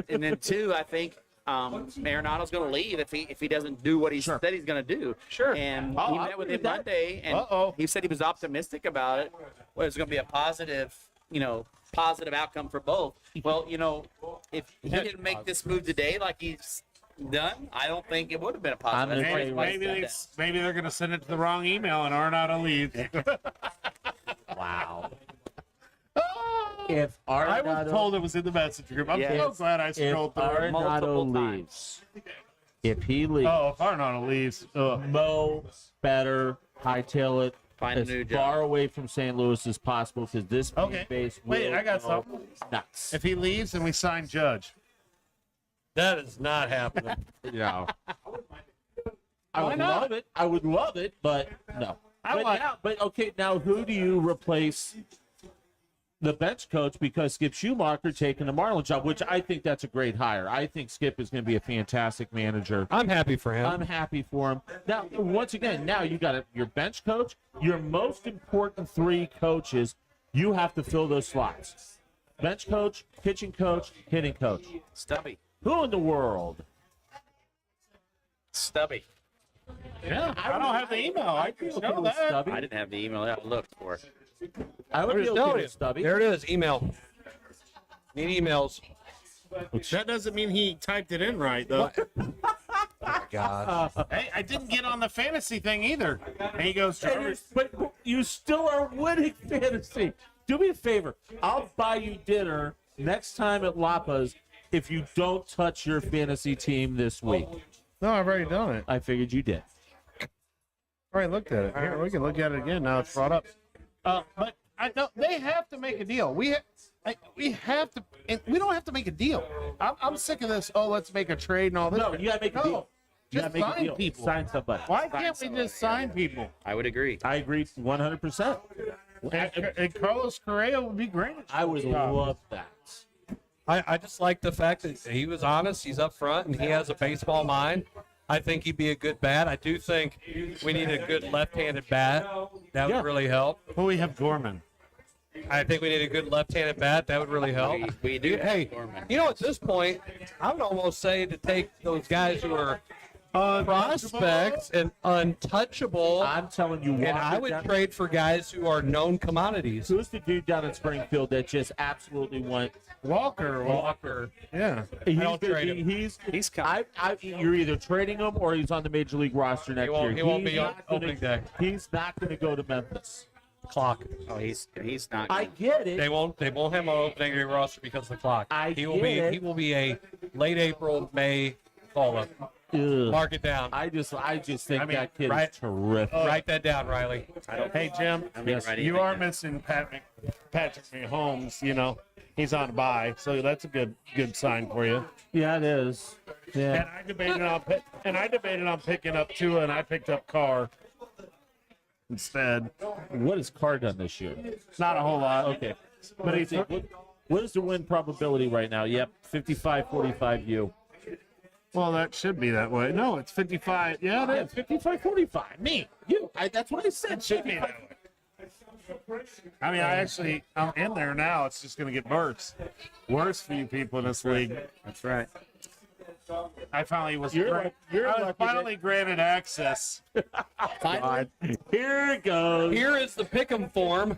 and then two, I think Arenado's going to leave if he doesn't do what he said he's going to do. Sure. And Oh, he I met with agree him with that. Monday, and Uh-oh. he said he was optimistic about it. Well, it's going to be a positive, positive outcome for both. Well, if he didn't make this move today, like he's done, I don't think it would have been a positive. I'm That's gonna why say he Maybe, said they, that. maybe they're going to send it to the wrong email and Arenado leaves. Wow. If I was Arenado, told it was in the message group. I'm Yeah. so glad I if scrolled through it. multiple Arenado times. leaves, if he leaves, Oh, if Arenado leaves. Mo better hightail it Find a as new job. far away from St. Louis as possible because this fan Okay. base Wait, will I got go something. nuts. If he leaves, then we sign Judge. That is not happening. I would love it. I would love it, but no. Now who do you replace the bench coach because Skip Schumacher taking the Marlins job, which I think that's a great hire. I think Skip is going to be a fantastic manager. I'm happy for him. I'm happy for him. Now, once again, now you got your bench coach, your most important three coaches. You have to fill those slots: bench coach, pitching coach, hitting coach. Stubby. Who in the world? Stubby. Yeah, I don't have the email. I can Okay show with that. Stubby. I didn't have the email. I looked for it. I would be okay with Stubby. There it is. Email. Need emails. That doesn't mean he typed it in right, though. God. Hey, I didn't get on the fantasy thing either. And he goes, Jarvis. But you still are winning fantasy. Do me a favor. I'll buy you dinner next time at Lapa's if you don't touch your fantasy team this week. No, I've already done it. I figured you did. I already looked at it. Here, we can look at it again now it's brought up. But I know they have to make a deal. We have to, and we don't have to make a deal. I'm sick of this. Oh, let's make a trade and all this. No, you gotta make a deal. You Just gotta make a sign deal. people. Sign somebody. Why can't we just sign people? I would agree. I agree 100%. And Carlos Correa would be great. I would love that. I just like the fact that he was honest. He's up front, and he has a baseball mind. I think he'd be a good bat. I do think we need a good left-handed bat. That would really help. Well, we have Gorman. I think we need a good left-handed bat. That would really help. We do. Hey, you know, at this point, I would almost say to take those guys who are prospects and untouchable, I'm telling you, and I would trade for guys who are known commodities. Who's the dude down in Springfield that just absolutely went Walker. Yeah. He's don't trade him. He's coming. You're either trading him or he's on the major league roster next year. He won't be He's on not gonna- opening day. He's not going to go to Memphis. Clock. Oh, he's not. I get it. They won't have him on opening day roster because of the clock. He will be a late April, May call up. Ugh. Mark it down. I just think that kid right- is terrific. Write that down, Riley. Hey, Jim, Yes. you are missing Patrick Mahomes. You know, he's on a bye, so that's a good sign for you. Yeah, it is. Yeah. And I debated on picking up Tua, and I picked up Carr instead. What has Carr done this year? Not a whole lot. Okay. But he's What is the win probability right now? Yep, 55-45 you. well, that should be that way. No, it's 55. Yeah, it is. 55-45. Me. You. That's what I said. Should be that way. I mean, I'm in there now. It's just going to get worse. Worse for you people in this league. That's right. I finally was. You're I was lucky finally granted access. God. Here it goes. Here is the pick'em form.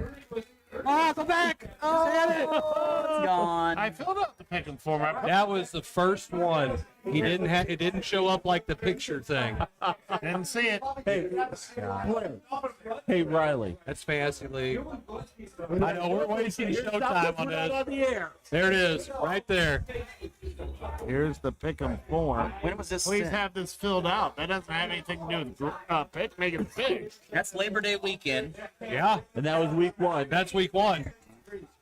Oh, go back. Oh, It's gone. I filled out the pick'em form. that was the first one. It didn't show up like the picture thing. Didn't see it. Hey, Riley. That's fantasy league. I know we're wasting showtime on this. On the air. There it is, right there. Here's the pick'em form. When was this? Please sent? have this filled out. That doesn't have anything to do with making it big. That's Labor Day weekend. Yeah, And that was week one. that's week one.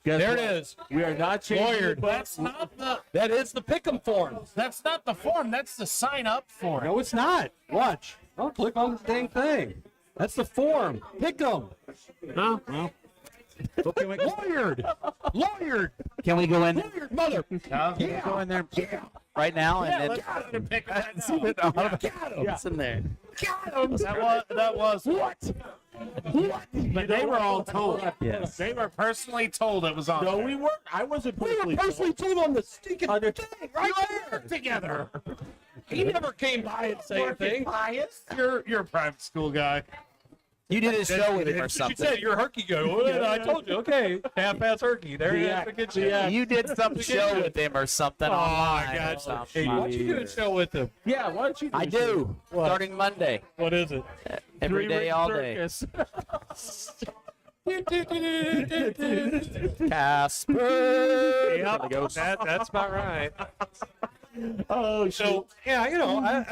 Guess There what? it is. We are not changing Lawyered. the book. That's not the. That is the pick'em form. That's not the form. That's the sign up form. No, it's not. Watch. Don't click on the dang thing. That's the form. Pick'em. No. Well. Lawyered. Lawyered. Can we go in? Lawyered, mother. Go in there right now and then Let's go ahead and pick that see out. what's in there. That was what? But they were all told. Yes. They were personally told it was on. No, there. we weren't. I wasn't personally. told on the stinking thing right there. together. He never came by and said anything. You're a private school guy. You did a show with him or She something. said you're herky go. Well, I told you. Okay, half-ass herky. There you have to get you. You did some show with him or something Oh, online. my or God. something. Hey, why don't you do a show with him? Yeah, why don't you do I do. Starting Monday. What is it? Every day, all day. Casper. Yep, that's about right. Oh, So, yeah, you know,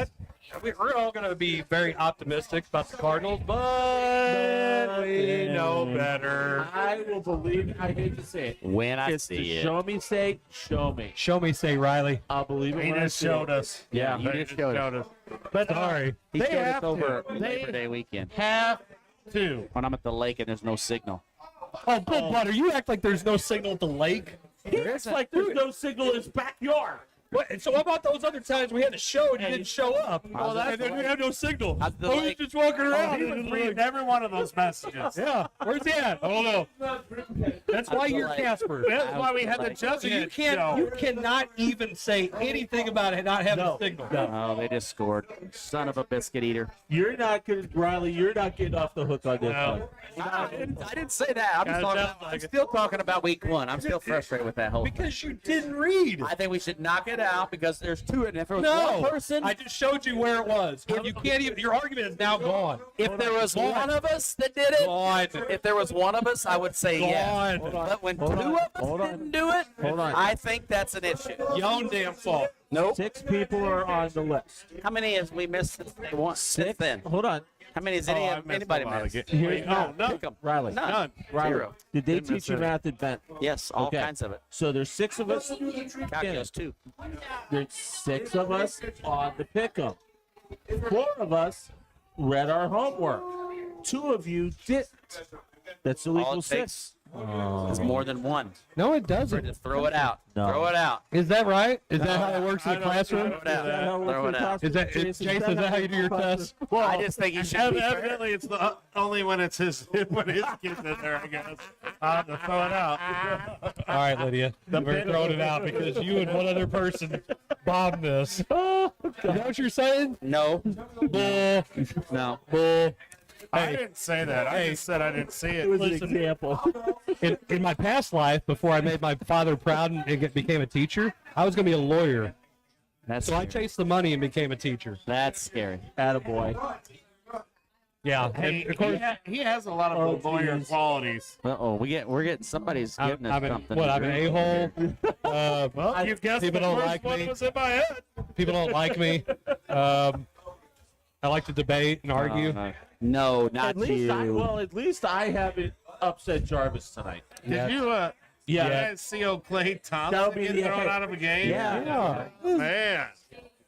we're all going to be very optimistic about the Cardinals, but we know better. I will believe. I hate to say it. When I It's the see it. show me sake. Show me. Show me, say Riley. I'll believe it He when I just see showed it. us. Yeah. You just showed us. But Sorry. He They showed us have over to. Labor Day weekend. have to. When I'm at the lake and there's no signal. Oh, Bill Butter, you act like there's no signal at the lake. It's like there's no signal in his backyard. What? So how about those other times we had a show and you didn't show up? How's the- and then we had no signal. How's the I was lake? just walking around. He was reading every one of those messages. Yeah, where's he at? I don't know. That's why feel you're like- Casper. That's why we had the So judges. you can't. You cannot even say anything about it not having a signal. Oh, they just scored. Son of a biscuit eater. You're not going to, Riley, you're not getting off the hook on this No. one. I didn't say that. I'm, Yeah, it sounds like I'm it. still talking about week 1. I'm still frustrated with that whole thing. Because you didn't read. I think we should knock it out because there's 2. And if there was No, one person, I just showed you where it was. You can't even. Your argument is now gone. if there was one of us that did it, Gone. if there was one of us, I would say yes. Gone. But when Hold 2 on. of us Hold on. didn't do it, Hold on. I think that's an issue. Your own damn fault. Nope. 6 people are on the list. How many has we missed since they won? Since then? Hold on. How many has anybody missed? Here, No, none. Pick 'em. Riley. None. Riley, 0. did they Didn't miss teach you any. math at Bent? Yes, all Okay. kinds of it. So there's 6 of us. Calculus too. There's 6 of us on the pick'em. 4 of us read our homework. 2 of you didn't. That's still All equals it 6. takes is more than one. No, it doesn't. Just throw it out. No. Throw it out. Is that right? Is that how it works in the classroom? Throw it out. Throw it out. Is that Jason? Is that how you do your test? Well, I just think you should be fair. Evidently, it's the only when it's his when his kid's in there. I guess I'll have to throw it out. All right, Lydia. We're throwing it out because you and one other person bombed this. Is that what you're saying? No. Bull. No. Bull. I didn't say that. I just said I didn't see it. It was an Listen. example. In my past life, before I made my father proud and became a teacher, I was going to be a lawyer. That's So I scary. chased the money and became a teacher. That's scary. Attaboy. Yeah. Hey, and of course, he has a lot Oh, of lawyer geez. qualities. Uh-oh, we're getting somebody's giving us I'm something. I'm an a-hole. Well, you've guessed people the don't first like one me. was in my head. People don't like me. I like to debate and argue. No, not At least you. at least I haven't upset Jarvis tonight. Yeah. Did you Yeah. you guys see old Clay That'll Thompson be get the- thrown out of a game? Yeah. Man.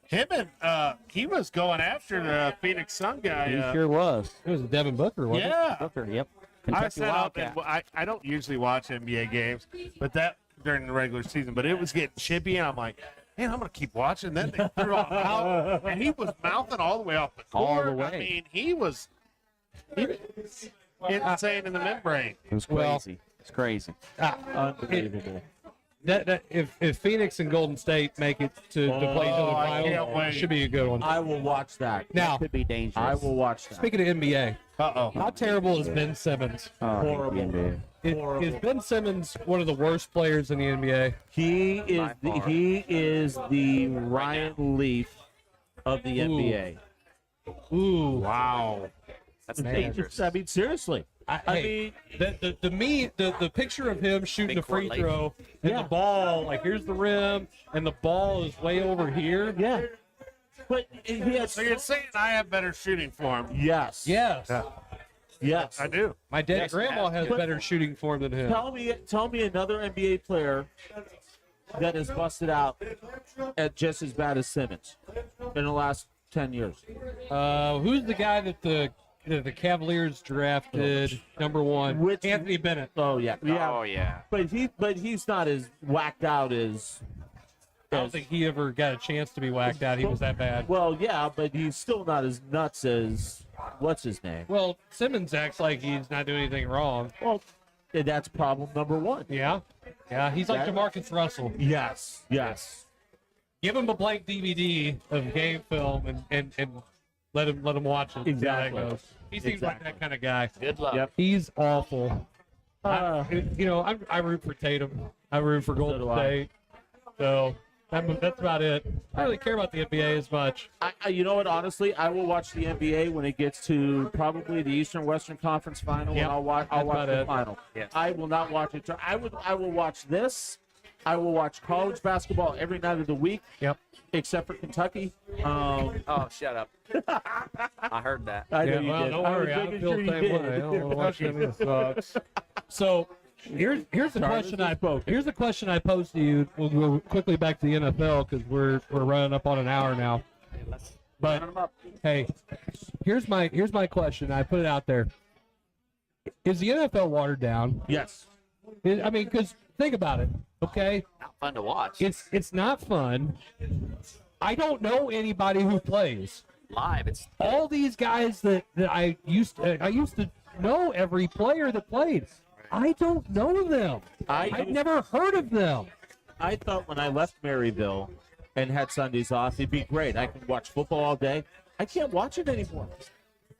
Him and he was going after the Phoenix Sun guy. He sure was. It was Devin Booker, wasn't yeah. Booker, yep. I Kentucky sat up and Wildcat. I don't usually watch NBA games, but that during the regular season, but it was getting chippy, and I'm like, man, I'm gonna keep watching. Then they threw him out, and he was mouthing all the way off the All court. the way. I mean, he was insane in the membrane. It was Well- crazy. It's crazy. Unbelievable. that if Phoenix and Golden State make it to play each other Oh, I can't final, wait. it should be a good one. I will watch that. Now, Could be dangerous. I will watch that. speaking of NBA, Uh-oh. how terrible is Ben Simmons? Horrible. Is Ben Simmons one of the worst players in the NBA? He is the Ryan Leaf of the NBA. Ooh, Wow. That's Man. dangerous. I mean, seriously. hey, the picture of him shooting Big a free correlation. throw and Yeah. the ball, like here's the rim and the ball is way over here. Yeah. But he has. So you're saying I have better shooting for him? Yes. Yes, Yes. I do. my dead Yes, grandma has but- better shooting form than him. Tell me another NBA player that has busted out at just as bad as Simmons in the last 10 years. Who's the guy that the Cavaliers drafted #1? Which- Anthony Bennett. Oh yeah. Yeah. Oh, yeah. But he's not as whacked out as. I don't think he ever got a chance to be whacked out. He was that bad. Well, yeah, but he's still not as nuts as what's his name. Well, Simmons acts like he's not doing anything wrong. Well, and that's problem number one. Yeah, he's like That- DeMarcus Russell. Yes. Yes. Give him a blank DVD of game film and let him watch it. See how that Exactly. goes. He seems like Exactly. that kind of guy. Good luck. Yep. He's awful. Uh, I root for Tatum. I root for Golden do I. State. So that's about it. I don't really care about the NBA as much. you know what? Honestly, I will watch the NBA when it gets to probably the Eastern Western Conference Final. Yep, And I'll watch that's the about it. final. Yes. I will not watch it. I will watch this. I will watch college basketball every night of the week, Yep. except for Kentucky. Oh, shut up. I heard that. I know Yeah, you well, did. don't I was worry. I making feel sure the you same did. way. I don't want to watch any of this sucks. So here's the Jarvis question has I spoken. here's the question I posed to you. We'll go quickly back to the NFL because we're running up on an hour now. But Run 'em up. hey, here's my question. I put it out there. Is the NFL watered down? Yes. I mean, because think about it. Okay, Not fun to watch. it's not fun. I don't know anybody who plays. Live. It's All these guys that I used to know every player that played. I don't know them. I've never heard of them. I thought when I left Maryville and had Sundays off, it'd be great. I could watch football all day. I can't watch it anymore.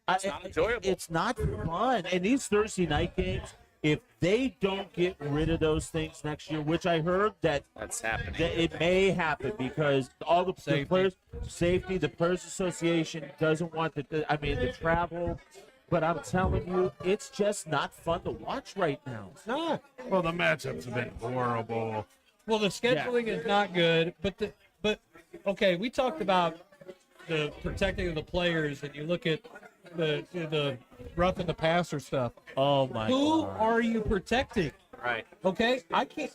It's not enjoyable. It's not fun. And these Thursday night games, if they don't get rid of those things next year, which I heard that's happening. that it may happen because all the players, safety, the Players Association doesn't want the travel. But I'm telling you, it's just not fun to watch right now. It's not. Well, the matchups have been horrible. Well, the scheduling is not good, but okay, we talked about the protecting of the players, and you look at the rough and the passer stuff. Oh my Who God. are you protecting? Right. Okay, I can't.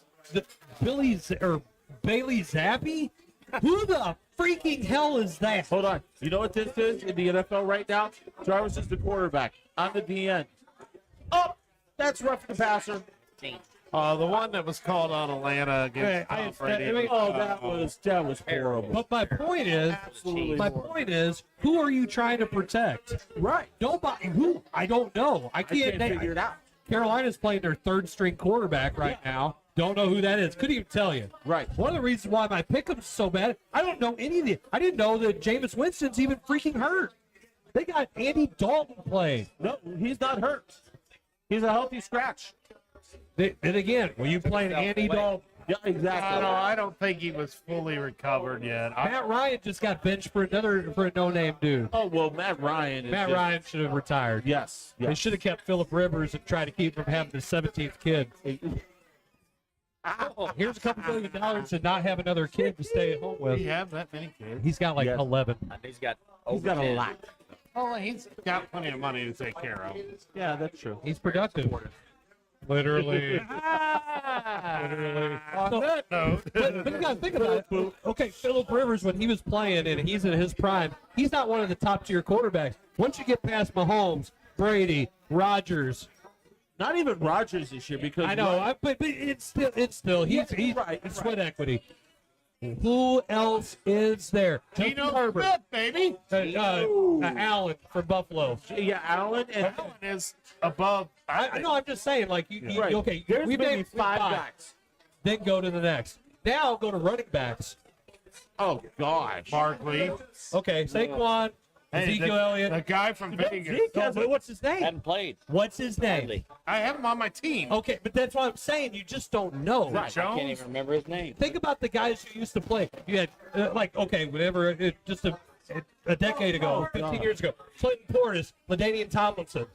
Bailey Zappi? Who the freaking hell is that? Hold on. You know what this is in the NFL right now? Jarvis is the quarterback. I'm the DN. Oh, that's rough the passer. The one that was called on Atlanta against Tom Brady. Oh, that was horrible. But my point is, who are you trying to protect? Right. Nobody. Who? I don't know. I can't figure it out. Carolina's playing their third string quarterback right now. Don't know who that is. Couldn't even tell you. Right. One of the reasons why my pick'em's so bad, I don't know any of the. I didn't know that Jameis Winston's even freaking hurt. They got Andy Dalton playing. No, he's not hurt. He's a healthy scratch. And again, when you playing Andy Dalton, Yeah, exactly. I don't think he was fully recovered yet. Matt Ryan just got benched for a no-name dude. Oh, well, Matt Ryan is Matt Ryan should have retired. Yes. They should have kept Phillip Rivers and tried to keep him from having his 17th kid. Here's a couple $1 million to not have another kid to stay at home Do with. you have that many kids? He's got like Yes. 11. And he's got He's got a lot. Oh, he's got plenty of money to take care of. Yeah, that's true. He's productive. Literally. On that note, But you got to think about it. Okay, Phillip Rivers, when he was playing and he's in his prime, he's not one of the top-tier quarterbacks. Once you get past Mahomes, Brady, Rodgers, Not even Rodgers this year because I know, but it's still he's right, it's right. sweat equity. Who else is there? Geno Herbert, Smith, baby. Allen from Buffalo. yeah, Allen and Allen is above. I know. I'm just saying, like you right. okay. There's we maybe named five guys. Then go to the next. Now go to running backs. Oh gosh. Barkley. Okay, Saquon, Ezekiel Elliott. The guy from Vegas. Zeke has, but what's his name? hadn't played. What's his name? Hardly. I have him on my team. Okay, but that's what I'm saying. You just don't know. Right. I can't Jones. even remember his name. Think about the guys who used to play. You had whatever. Just a decade ago, 15 years ago. Clinton Portis, LaDainian Tomlinson,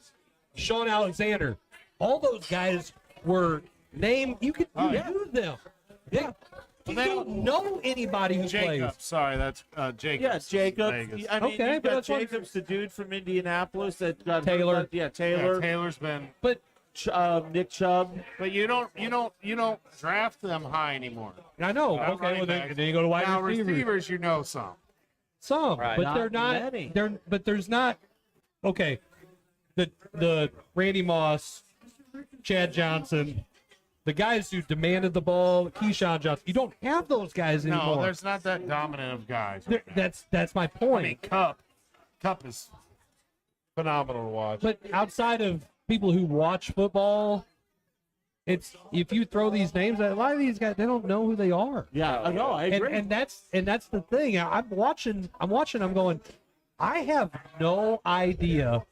Sean Alexander. All those guys were named. You knew them. Yeah. You don't know anybody who Jacobs. plays. Sorry, that's Jacobs. Yeah, Jacobs. Vegas. I mean, Okay, you've but got that's what I'm- Jacobs, the dude from Indianapolis that got Taylor. Yeah, Yeah, Taylor. Taylor's been. But Nick Chubb. But you don't draft them high anymore. I know. Not Okay, running well backs. then you go to wide Now receivers. receivers, you know some. Some, Right. but they're Not not. many. But there's not. Okay, the Randy Moss, Chad Johnson, the guys who demanded the ball, Keyshawn Johnson. You don't have those guys anymore. No, there's not that dominant of guys. There- that's my I point. mean, Cup is phenomenal to watch. But outside of people who watch football, it's if you throw these names, a lot of these guys they don't know who they are. Yeah, I know. I And, agree. and that's the thing. I'm watching. I'm going. I have no idea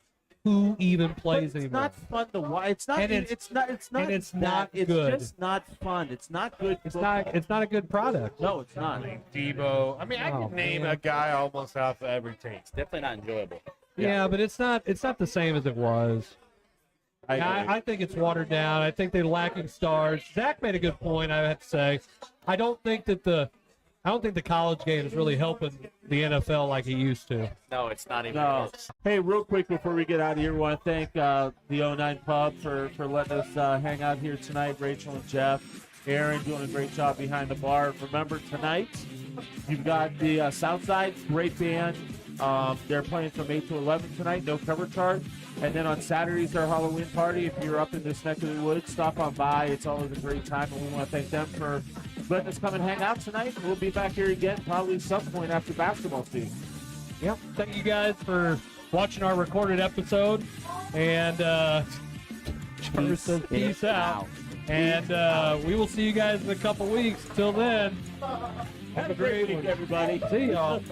who even But plays it's anymore. not fun to watch. It's not. And It's not. It's not. and it's bad. not It's good. just not fun. It's not good. It's not a good product. No, it's not. Debo. I mean, I Oh, can name man. a guy almost off of every team. Definitely not enjoyable. Yeah, but it's not the same as it was. I think it's watered down. I think they're lacking stars. Zach made a good point. I have to say, I don't think the college game is really helping the NFL like it used to. No, it's not even. No. close. Hey, real quick before we get out of here, I want to thank the 09 Pub for letting us hang out here tonight. Rachel and Jeff, Aaron doing a great job behind the bar. Remember tonight, you've got the Southside, great band. They're playing from 8 to 11 tonight, no cover charge. And then on Saturdays, our Halloween party. If you're up in this neck of the woods, stop on by. It's always a great time, and we want to thank them for letting us come and hang out tonight. We'll be back here again probably some point after basketball season. Yep. Thank you guys for watching our recorded episode. And First says peace out. And we will see you guys in a couple weeks. Till then, have a great week, everybody. See y'all.